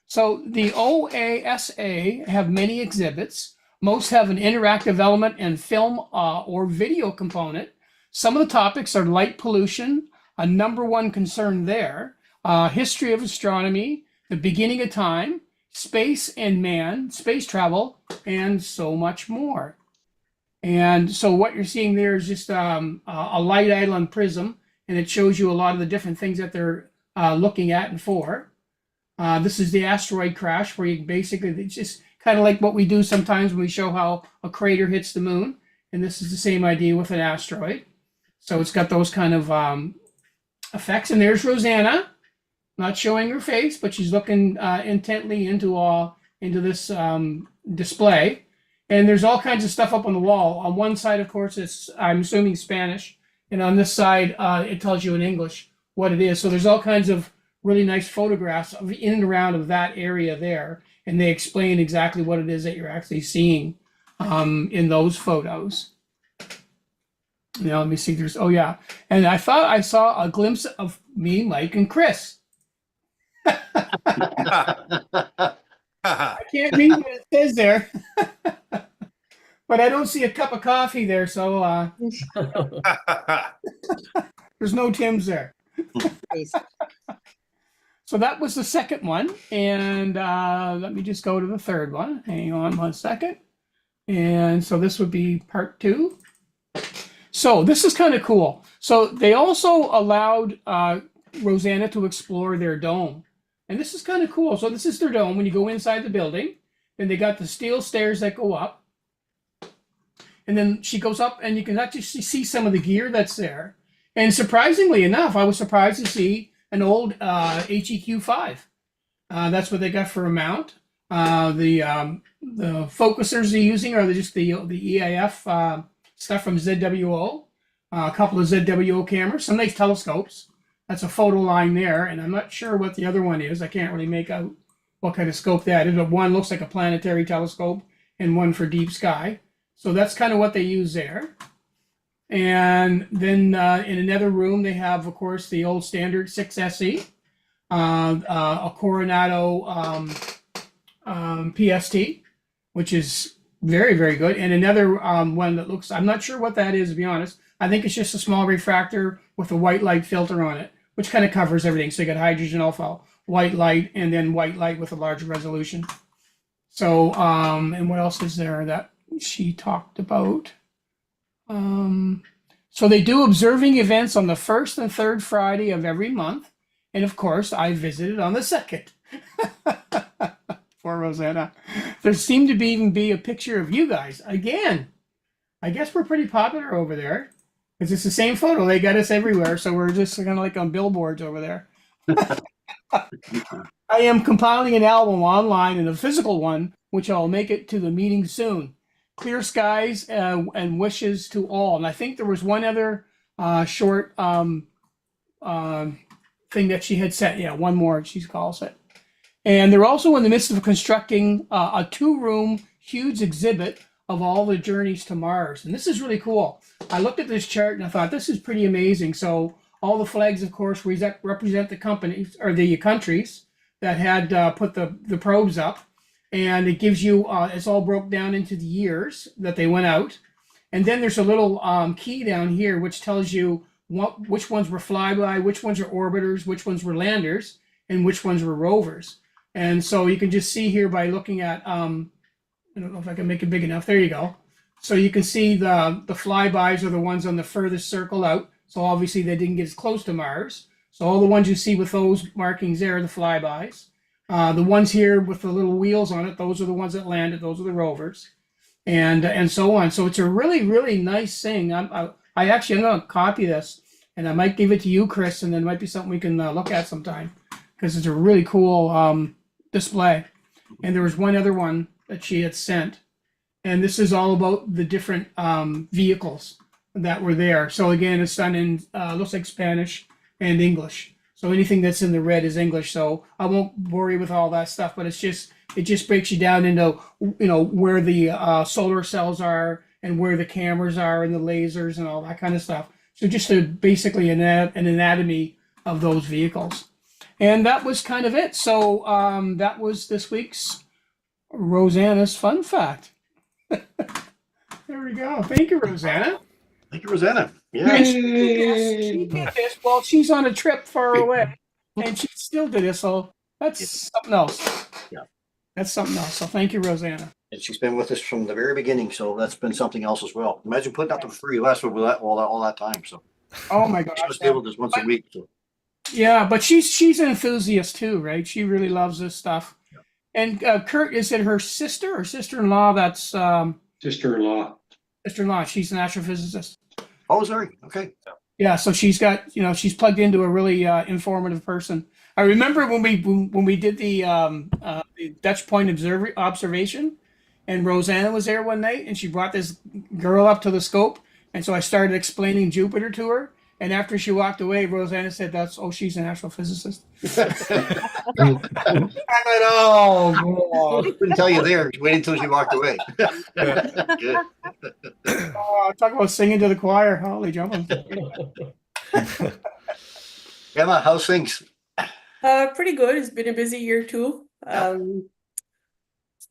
So the OASA have many exhibits. Most have an interactive element and film or video component. Some of the topics are light pollution, a #1 concern there, history of astronomy, the beginning of time, space and man, space travel, and so much more. And so what you're seeing there is just a light island prism, and it shows you a lot of the different things that they're looking at and for. This is the asteroid crash, where you basically, it's just kind of like what we do sometimes when we show how a crater hits the moon. And this is the same idea with an asteroid. So it's got those kind of effects. And there's Rosanna, not showing her face, but she's looking intently into this display. And there's all kinds of stuff up on the wall. On one side, of course, it's, I'm assuming, Spanish. And on this side, it tells you in English what it is. So there's all kinds of really nice photographs of in and around of that area there. And they explain exactly what it is that you're actually seeing in those photos. Now, let me see. There's, oh, yeah. And I thought I saw a glimpse of me, Mike, and Chris. I can't read what it says there. But I don't see a cup of coffee there, so there's no Tim's there. So that was the second one. And let me just go to the third one. Hang on 1 second. And so this would be part 2. So this is kind of cool. So they also allowed Rosanna to explore their dome. And this is kind of cool. So this is their dome when you go inside the building. Then they got the steel stairs that go up. And then she goes up and you can actually see some of the gear that's there. And surprisingly enough, I was surprised to see an old HEQ5. That's what they got for a mount. The focusers they're using are just the EAF stuff from ZWO. A couple of ZWO cameras, some nice telescopes. That's a photo line there, and I'm not sure what the other one is. I can't really make out what kind of scope that is. But one looks like a planetary telescope, and one for deep sky. So that's kind of what they use there. And then in another room, they have, of course, the old standard 6SE, a Coronado PST, which is very, very good. And another one that looks, I'm not sure what that is, to be honest. I think it's just a small refractor with a white light filter on it, which kind of covers everything. So you got hydrogen alpha, white light, and then white light with a larger resolution. So, and what else is there that she talked about? So they do observing events on the first and third Friday of every month. And of course, I visited on the second. For Rosanna. There seemed to even be a picture of you guys. Again, I guess we're pretty popular over there. Because it's the same photo. They got us everywhere. So we're just kind of like on billboards over there. I am compiling an album online and a physical one, which I'll make it to the meeting soon. Clear skies and wishes to all. And I think there was one other short thing that she had set. Yeah, one more, she calls it. And they're also in the midst of constructing a 2-room huge exhibit of all the journeys to Mars. And this is really cool. I looked at this chart and I thought, this is pretty amazing. So all the flags, of course, represent the companies or the countries that had put the probes up. And it gives you, it's all broke down into the years that they went out. And then there's a little key down here, which tells you which ones were flyby, which ones are orbiters, which ones were landers, and which ones were rovers. And so you can just see here by looking at, I don't know if I can make it big enough. There you go. So you can see the flybys are the ones on the furthest circle out. So obviously they didn't get as close to Mars. So all the ones you see with those markings there are the flybys. The ones here with the little wheels on it, those are the ones that landed. Those are the rovers, and so on. So it's a really, really nice thing. I'm going to copy this, and I might give it to you, Chris, and then it might be something we can look at sometime because it's a really cool display. And there was one other one that she had sent, and this is all about the different vehicles that were there. So again, it's done in looks like Spanish and English. So anything that's in the red is English. So I won't bore you with all that stuff, but it just breaks you down into where the solar cells are and where the cameras are and the lasers and all that kind of stuff. So just basically an anatomy of those vehicles. And that was kind of it. So that was this week's Rosanna's fun fact. There we go. Thank you, Rosanna. Thank you, Rosanna. Yeah. And she did this while she's on a trip far away, and she still did it. So that's something else. Yeah. That's something else. So thank you, Rosanna. And she's been with us from the very beginning, so that's been something else as well. Imagine putting up for you last with that all that time. So. Oh my gosh. She must be able to just once a week. So. Yeah, but she's an enthusiast too, right? She really loves this stuff. Yeah. And Kurt, is it her sister or sister-in-law? That's sister-in-law. Sister-in-law. She's an astrophysicist. Oh, sorry. Okay. Yeah, so she's got, she's plugged into a really informative person. I remember when we did the Dutch Point observation, and Rosanna was there one night, and she brought this girl up to the scope, and so I started explaining Jupiter to her. And after she walked away, Rosanna said, she's an astrophysicist. I went, oh, I couldn't tell you there. Wait until she walked away. Good. Talk about singing to the choir. Holy jumping. Emma, how's things? Pretty good. It's been a busy year too.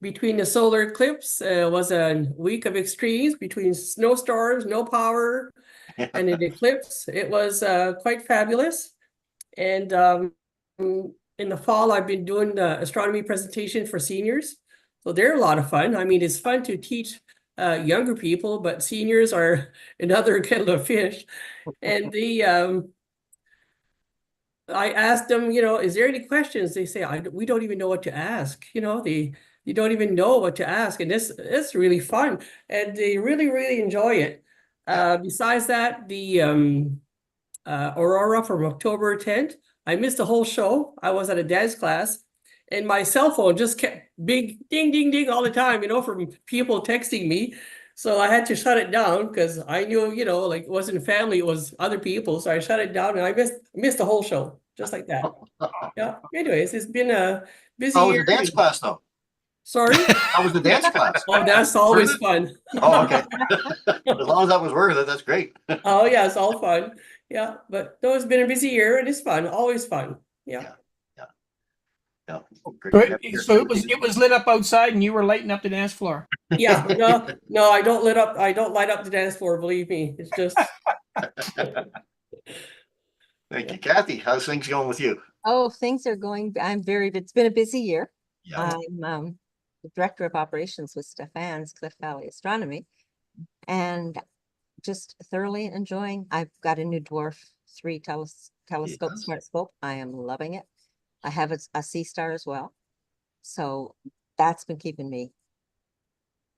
Between the solar eclipse, it was a week of extremes between snowstorms, no power, and an eclipse. It was quite fabulous. And in the fall, I've been doing the astronomy presentation for seniors. So they're a lot of fun. I mean, it's fun to teach younger people, but seniors are another kettle of fish. And I asked them, is there any questions? They say, we don't even know what to ask. You don't even know what to ask. And it's really fun. And they really, really enjoy it. Besides that, the Aurora from October 10th, I missed the whole show. I was at a dance class and my cell phone just kept big ding, ding, ding all the time, from people texting me. So I had to shut it down because I knew, like it wasn't family, it was other people. So I shut it down and I missed the whole show just like that. Yeah. Anyways, it's been a busy How was year. the dance class though? Sorry? How was the dance class? Oh, that's always fun. Oh, okay. As long as that was worth it, that's great. Oh, yeah, it's all fun. Yeah, but no, it's been a busy year and it's fun, always fun. Yeah. Yeah. So it was lit up outside, and you were lighting up the dance floor. Yeah, no, I don't light up the dance floor, believe me. It's just Thank you, Kathy. How's things going with you? Oh, things are going, it's been a busy year. Yeah. I'm the director of operations with Stefan's Cliff Valley Astronomy, and just thoroughly enjoying. I've got a new dwarf 3 telescope smart scope. I am loving it. I have a sea star as well. So that's been keeping me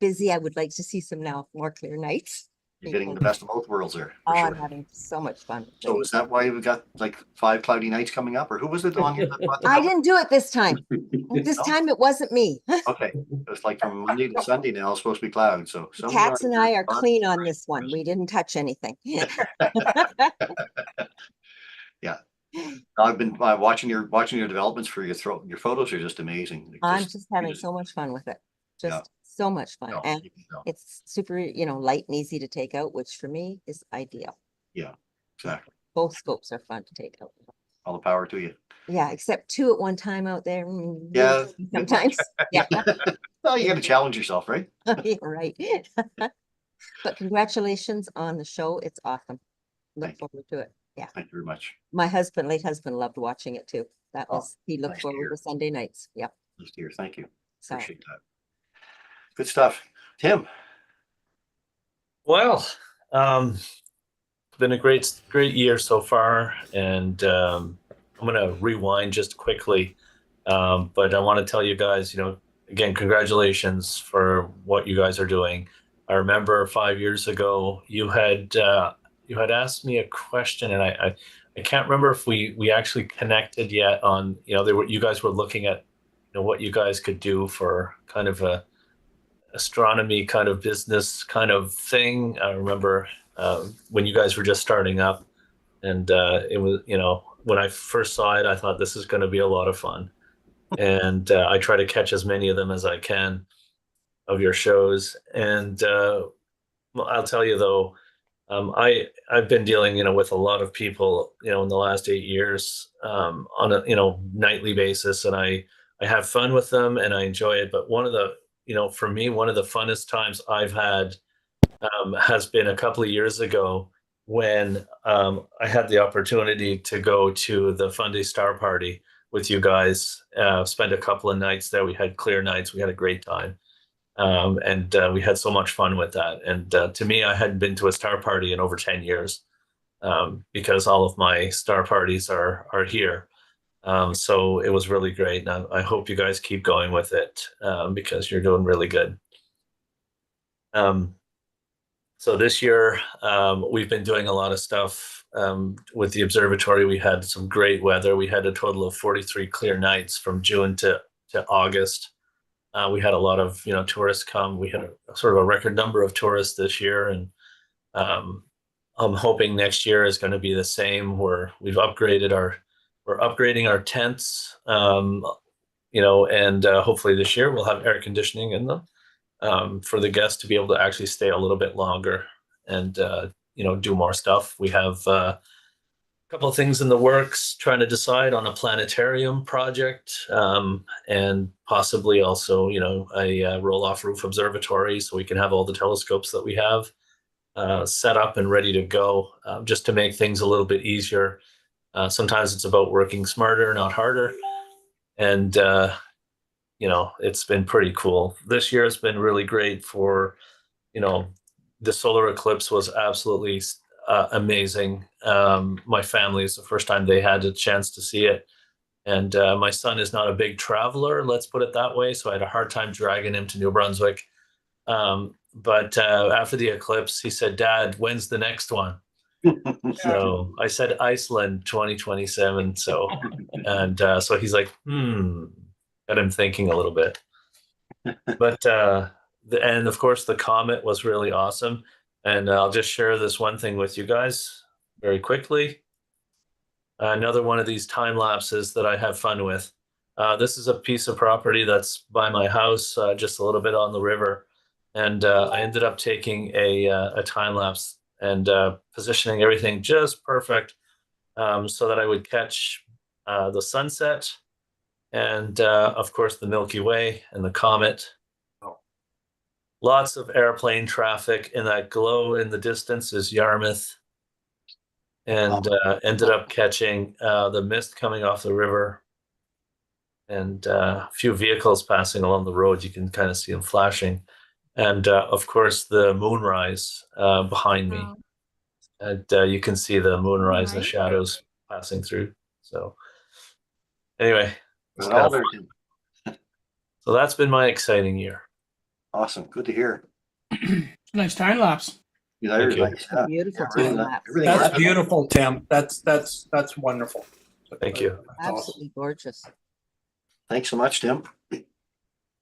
busy. I would like to see some more clear nights. You're getting the best of both worlds there. Oh, I'm having so much fun. So is that why we got like 5 cloudy nights coming up, or who was it on here that brought that I up? didn't do it this time. This time it wasn't me. Okay, it's like from Monday to Sunday now, it's supposed to be clouds. So Cats and I are clean on this one. We didn't touch anything. Yeah, I've been watching your developments for your photos are just amazing. I'm just having so much fun with it. Just so much fun. And it's super, light and easy to take out, which for me is ideal. Yeah, exactly. Both scopes are fun to take out. All the power to you. Yeah, except 2 at one time out there. Yeah. Sometimes. Yeah. Well, you got to challenge yourself, right? Yeah, right. But congratulations on the show. It's awesome. Look forward to it. Yeah. Thank you very much. My late husband loved watching it too. He looked forward to Sunday nights. Yep. Nice to hear. Thank you. So. Appreciate that. Good stuff. Tim. Well, it's been a great year so far, and I'm going to rewind just quickly. But I want to tell you guys, again, congratulations for what you guys are doing. I remember 5 years ago, you had asked me a question, and I can't remember if we actually connected yet on, you guys were looking at, what you guys could do for kind of a astronomy kind of business kind of thing. I remember when you guys were just starting up, and it was, when I first saw it, I thought this is going to be a lot of fun. And I try to catch as many of them as I can of your shows. And I'll tell you though, I've been dealing, with a lot of people, in the last 8 years on a, nightly basis, and I have fun with them and I enjoy it. But one of the, for me, one of the funnest times I've had has been a couple of years ago when I had the opportunity to go to the Funday Star Party with you guys, spend a couple of nights there. We had clear nights. We had a great time. And we had so much fun with that. And to me, I hadn't been to a star party in over 10 years because all of my star parties are here. So it was really great. And I hope you guys keep going with it because you're doing really good. So this year, we've been doing a lot of stuff with the observatory. We had some great weather. We had a total of 43 clear nights from June to August. We had a lot of tourists come. We had a sort of a record number of tourists this year, and I'm hoping next year is going to be the same. We're upgrading our tents, and hopefully this year we'll have air conditioning in them for the guests to be able to actually stay a little bit longer and do more stuff. We have a couple of things in the works, trying to decide on a planetarium project, and possibly also, a roll-off roof observatory so we can have all the telescopes that we have set up and ready to go, just to make things a little bit easier. Sometimes it's about working smarter, not harder. And, it's been pretty cool. This year has been really great for, the solar eclipse was absolutely amazing. My family is the first time they had a chance to see it. And my son is not a big traveler, let's put it that way. So I had a hard time dragging him to New Brunswick. But after the eclipse, he said, "Dad, when's the next one?" So I said Iceland 2027. So, and so he's like, got him thinking a little bit. But and of course, the comet was really awesome. And I'll just share this one thing with you guys very quickly. Another one of these time lapses that I have fun with. This is a piece of property that's by my house, just a little bit on the river. And I ended up taking a time lapse and positioning everything just perfect so that I would catch the sunset and, of course, the Milky Way and the comet. Lots of airplane traffic, and that glow in the distance is Yarmouth. And ended up catching the mist coming off the river and a few vehicles passing along the road. You can kind of see them flashing. And of course, the moonrise behind me. And you can see the moonrise, the shadows passing through. So anyway, it's kind of fun. So that's been my exciting year. Awesome. Good to hear. Nice time lapse. Yeah, Thank you. nice. Beautiful really time nice. lapse. Everything That's works. beautiful, Tim. That's wonderful. Thank you. That's awesome. Absolutely gorgeous. Thanks so much, Tim.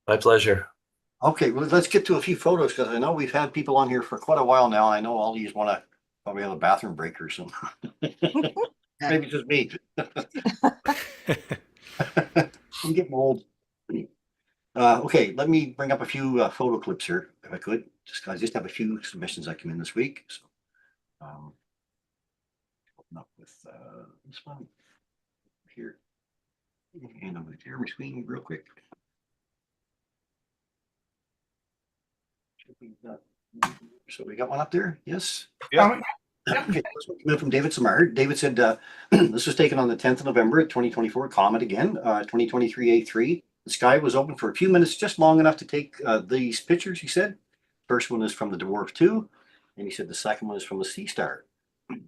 My pleasure. Okay, well, let's get to a few photos because I know we've had people on here for quite a while now. I know all these want to probably have a bathroom break or something. Maybe just me. I'm getting old. Okay, let me bring up a few photo clips here, if I could. I just have a few submissions that come in this week. So, open up with this one here, and I'm going to share my screen real quick. So we got one up there. Yes. Yeah. Okay, this one came in from David Samar. David said, this was taken on the 10th of November, 2024, comet again, 2023 A3. The sky was open for a few minutes, just long enough to take these pictures, he said. First one is from the Dwarf 2, and he said the second one is from the Sea Star. There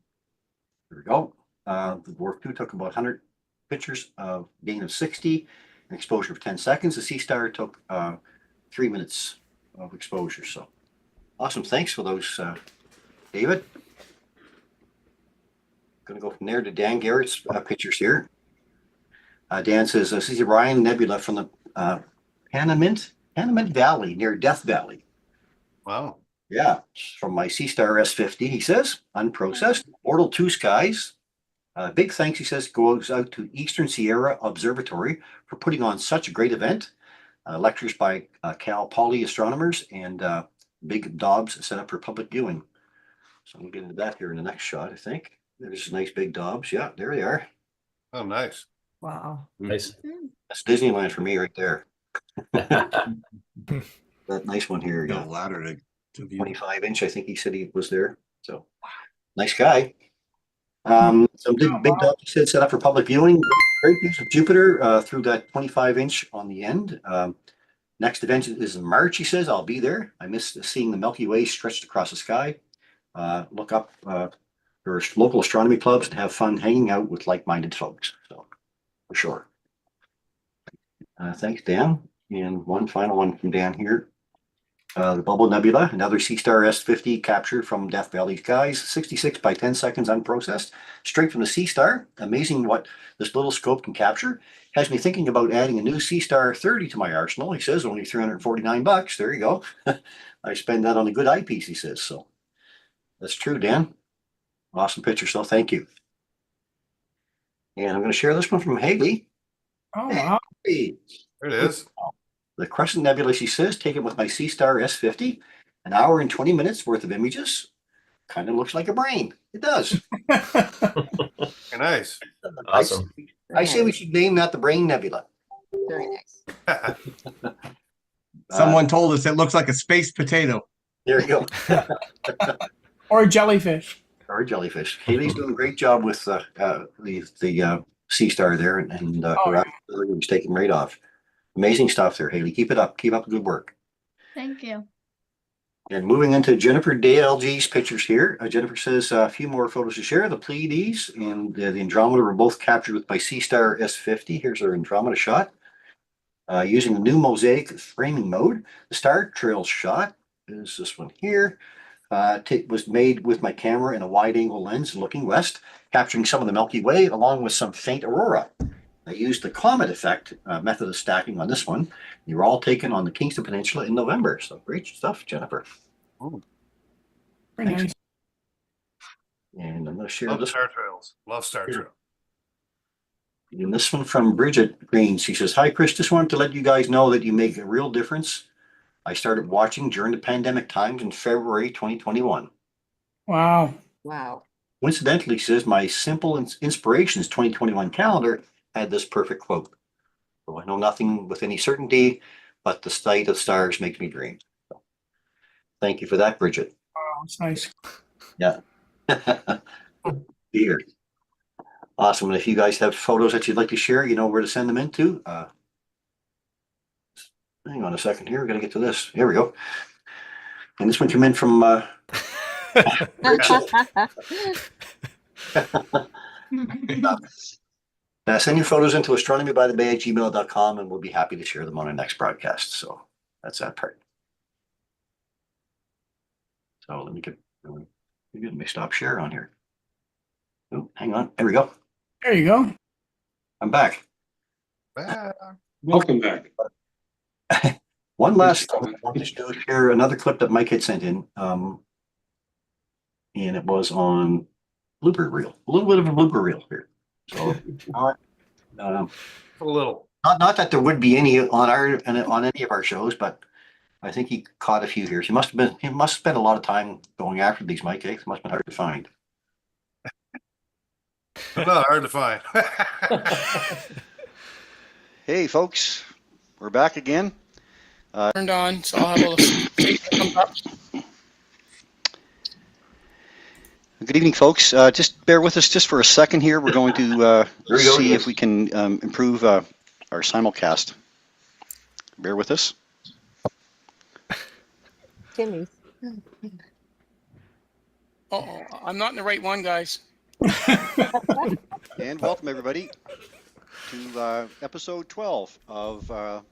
we go. The Dwarf 2 took about 100 pictures of gain of 60, an exposure of 10 seconds. The Sea Star took 3 minutes of exposure. So awesome. Thanks for those, David. Going to go from there to Dan Garrett's pictures here. Dan says, this is Orion Nebula from the Panamint Valley near Death Valley. Wow. Yeah, from my Sea Star S50, he says, unprocessed. Orbital 2 skies. Big thanks, he says, goes out to Eastern Sierra Observatory for putting on such a great event. Lectures by Cal Poly astronomers and big Dobbs set up for public viewing. So we'll get into that here in the next shot, I think. There's nice big Dobbs. Yeah, there they are. Oh, nice. Wow. Nice. That's Disneyland for me right there. That nice one here. No Yeah. ladder to view. 25-inch, I think he said he was there. So nice guy. Some big Dobbs he said set up for public viewing. Great views of Jupiter through that 25-inch on the end. Next event is in March, he says. I'll be there. I miss seeing the Milky Way stretched across the sky. Look up for local astronomy clubs and have fun hanging out with like-minded folks. So, for sure. Thanks, Dan. And one final one from Dan here. The Bubble Nebula, another Sea Star S50 captured from Death Valley skies, 66 by 10 seconds unprocessed, straight from the Sea Star. Amazing what this little scope can capture. Has me thinking about adding a new Sea Star 30 to my arsenal. He says only $349. There you go. I spend that on a good eyepiece, he says. So that's true, Dan. Awesome picture. So thank you. And I'm going to share this one from Haley. Oh, wow. Hey. There it is. The Crescent Nebula, she says, taken with my Sea Star S50, an hour and 20 minutes worth of images. Kind of looks like a brain. It does. Very nice. Awesome. I say we should name that the Brain Nebula. Very nice. Someone told us it looks like a space potato. There you go. Or a jellyfish. Or a jellyfish. Haley's doing a great job with the Sea Star there, and was taking right off. Amazing stuff there, Haley. Keep it up. Keep up the good work. Thank you. And moving into Jennifer DLG's pictures here. Jennifer says a few more photos to share. The Pleiades and the Andromeda were both captured with my Seastar S50. Here's our Andromeda shot. Using the new mosaic framing mode. The star trail shot is this one here. Was made with my camera in a wide angle lens looking west, capturing some of the Milky Way along with some faint aurora. I used the comet effect method of stacking on this one. You were all taken on the Kingston Peninsula in November. So great stuff, Jennifer. Very Thanks. nice. And I'm going to share Love this Star Trails. Love Star Trails. And this one from Bridget Green. She says, "Hi, Chris. Just wanted to let you guys know that you make a real difference. I started watching during the pandemic times in February 2021. Wow. Wow. Coincidentally, she says, my Simple Inspirations 2021 calendar had this perfect quote. So I know nothing with any certainty, but the sight of stars makes me dream." So, thank you for that, Bridget. Wow, that's nice. Yeah. Here. Awesome. And if you guys have photos that you'd like to share, you know where to send them into. Hang on a second here. We're going to get to this. Here we go. And this one came in from send your photos into astronomybythebay@gmail.com and we'll be happy to share them on our next broadcast. So that's that part. So let me stop share on here. Oh, hang on. There we go. There you go. I'm back. Welcome back. One last, I want to share another clip that Mike had sent in. And it was on blooper reel, a little bit of a blooper reel here. So, A little. Not that there would be any on any of our shows, but I think he caught a few here. He must have spent a lot of time going after these, Mike. It must have been hard to find. Not hard to find. Hey, folks, we're back again. Turned on, so I'll have a little come up. Good evening, folks. Just bear with us just for a second here. We're going to see if we can improve our simulcast. Bear with us. Timmy. Uh-oh, I'm not in the right one, guys. And welcome, everybody, to episode 12 of the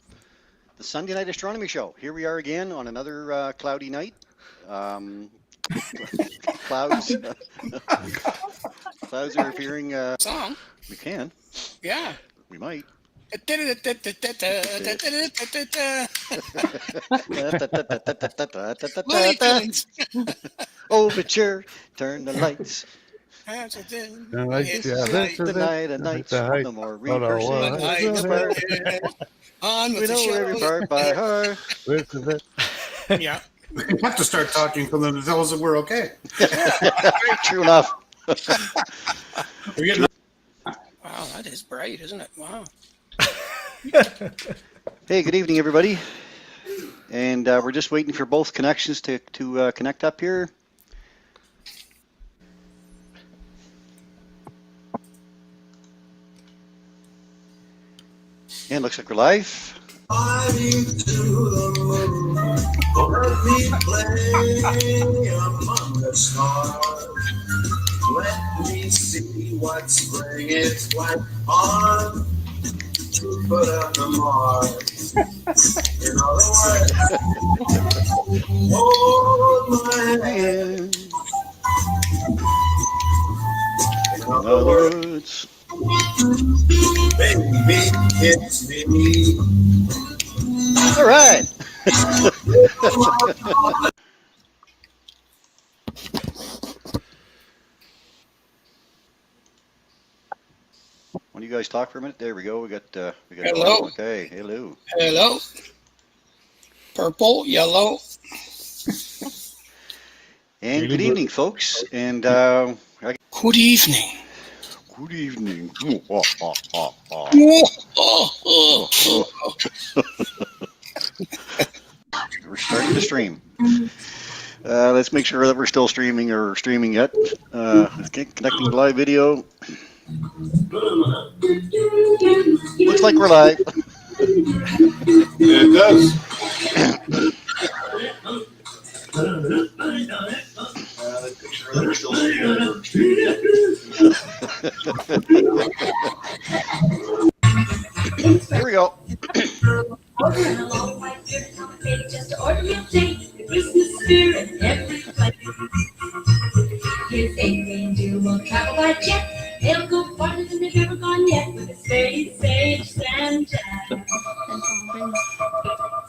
Sunday Night Astronomy Show. Here we are again on another cloudy night. Clouds are appearing. Song? We can. Yeah. We might. Looney Tunes. Overture, turn the lights. The night and nights, no more rehearsing. On We with the know every part by heart. Yeah. We have to start talking for them to tell us that we're okay. True enough. Wow, that is bright, isn't it? Wow. Hey, good evening, everybody. And we're just waiting for both connections to connect up here. And looks like we're live. Let me play among the stars. Let me see what spring is like on Jupiter and Mars. In other words, hold my hand. In other words, baby, it's me. All right. When you guys talk for a minute, there we go. We got. Hello. Okay. Hello. Hello. Purple, yellow. And good evening, folks. And good evening. Good evening. We're starting to stream. Let's make sure that we're still streaming or streaming yet. Connecting to live video. Looks like we're live. It does. Here we go. His A-Ranger will travel by jet. They'll go farther than they've ever gone yet with a space age Santa.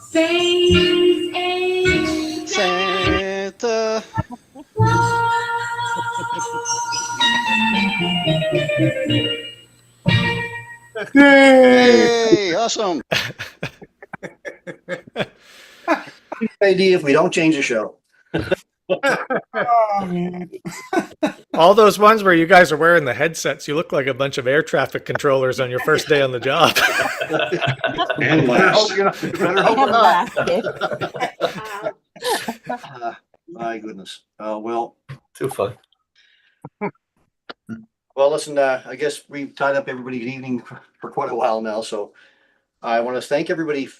Space age Santa. Yay! Awesome. Idea if we don't change the show. Oh, man. All those ones where you guys are wearing the headsets, you look like a bunch of air traffic controllers on your first day on the job. And last. Better hope And not. My goodness. Well, Too fun. well, listen, I guess we've tied up everybody's evening for quite a while now, so I want to thank everybody,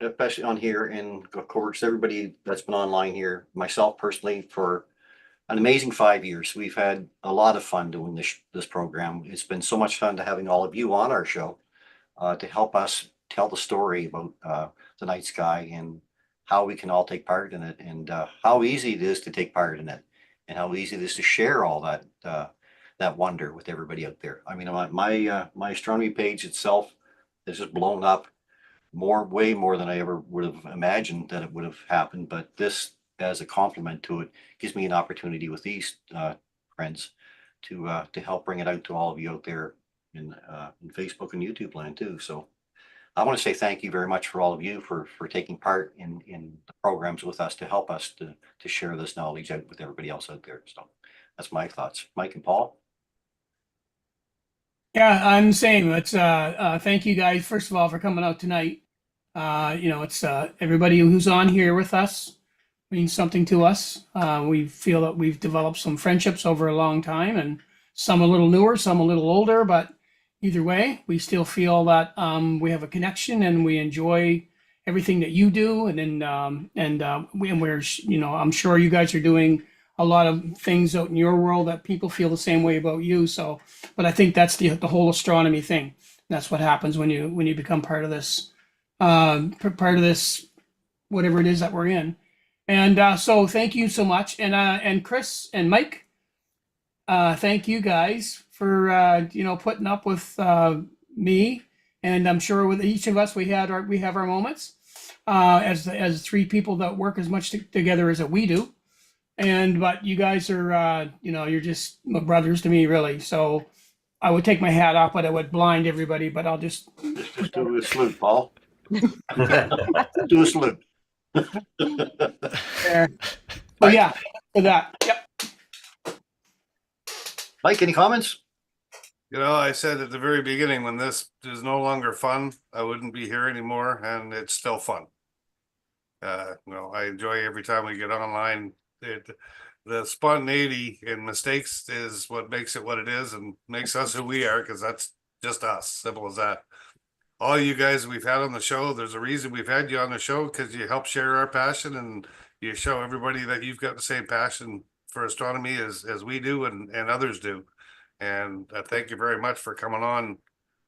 especially on here, and of course, everybody that's been online here, myself personally, for an amazing 5 years. We've had a lot of fun doing this program. It's been so much fun to having all of you on our show to help us tell the story about the night sky and how we can all take part in it, and how easy it is to take part in it, and how easy it is to share all that that wonder with everybody out there. I mean, my astronomy page itself has just blown up way more than I ever would have imagined that it would have happened. But this, as a compliment to it, gives me an opportunity with these friends to help bring it out to all of you out there in Facebook and YouTube land too. So I want to say thank you very much for all of you for taking part in the programs with us to help us to share this knowledge out with everybody else out there. So that's my thoughts. Mike and Paul. Yeah, I'm saying let's thank you guys first of all for coming out tonight. It's everybody who's on here with us means something to us. We feel that we've developed some friendships over a long time, and some a little newer, some a little older, but either way, we still feel that we have a connection and we enjoy everything that you do. And then we're I'm sure you guys are doing a lot of things out in your world that people feel the same way about you. So, but I think that's the whole astronomy thing. That's what happens when you become part of this, whatever it is that we're in. And so thank you so much. And Chris and Mike, thank you guys for putting up with me. And I'm sure with each of us we have our moments as three people that work as much together as we do. But you guys are you're just brothers to me, really. So I would take my hat off, but I would blind everybody. But I'll just do a salute, Paul. Do a salute. there. So yeah, for that. Yep. Mike, any comments? I said at the very beginning, when this is no longer fun, I wouldn't be here anymore, and it's still fun. I enjoy every time we get online. The spontaneity and mistakes is what makes it what it is and makes us who we are, because that's just us. Simple as that. All you guys we've had on the show, there's a reason we've had you on the show, because you help share our passion and you show everybody that you've got the same passion for astronomy as we do and others do. And thank you very much for coming on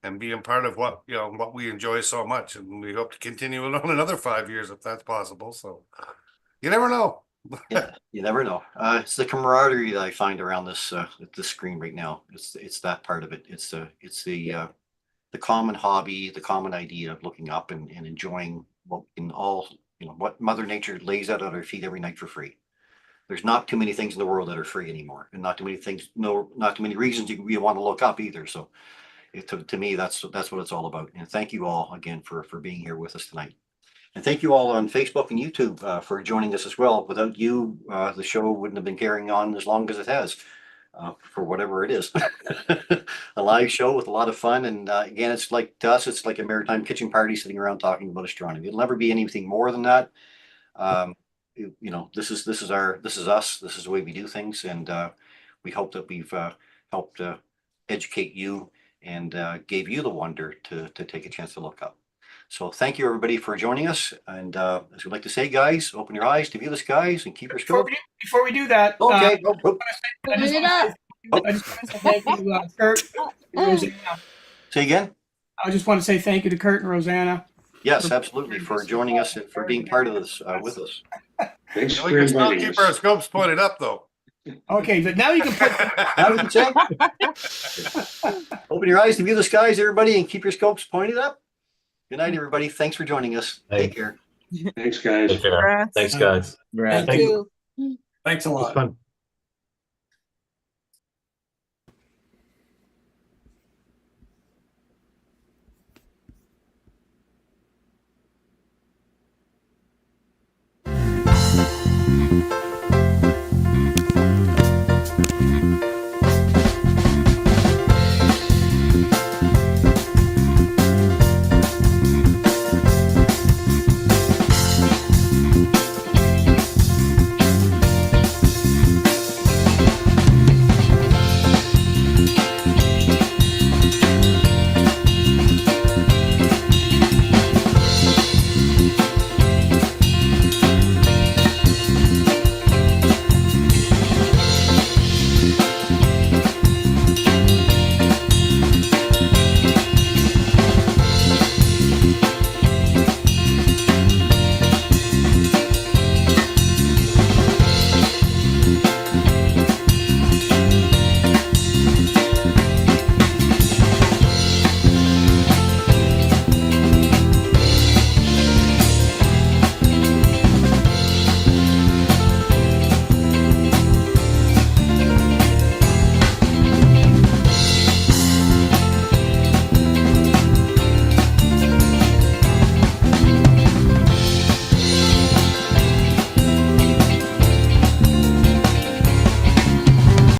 and being part of what we enjoy so much. And we hope to continue it on another 5 years if that's possible. So you never know. Yeah, you never know. It's the camaraderie that I find around this screen right now. It's that part of it. It's the common hobby, the common idea of looking up and enjoying what in all what Mother Nature lays out at our feet every night for free. There's not too many things in the world that are free anymore, and not too many things. Not too many reasons you want to look up either. So, to me, that's what it's all about. And thank you all again for being here with us tonight. And thank you all on Facebook and YouTube for joining us as well. Without you, the show wouldn't have been carrying on as long as it has, for whatever it is. A live show with a lot of fun. And again, it's like to us, it's like a maritime kitchen party sitting around talking about astronomy. It'll never be anything more than that. This is us. This is the way we do things. And we hope that we've helped educate you and gave you the wonder to take a chance to look up. So thank you, everybody, for joining us. And as we like to say, guys, open your eyes to view the skies and keep your scope. Before we do that, Okay. I just want to say thank you, Kurt and Rosanna. Say again? I just want to say thank you to Kurt and Rosanna. Yes, absolutely, for joining us and for being part of this with us. Thanks We for can still inviting keep us. our scopes pointed up, though. Okay, but now you can put. Now we can say. Open your eyes to view the skies, everybody, and keep your scopes pointed up. Good night, everybody. Thanks for joining us. Take care. Thanks, guys. Take care. Thanks, guys. Thank Thank you. you. Thanks a It was lot. fun.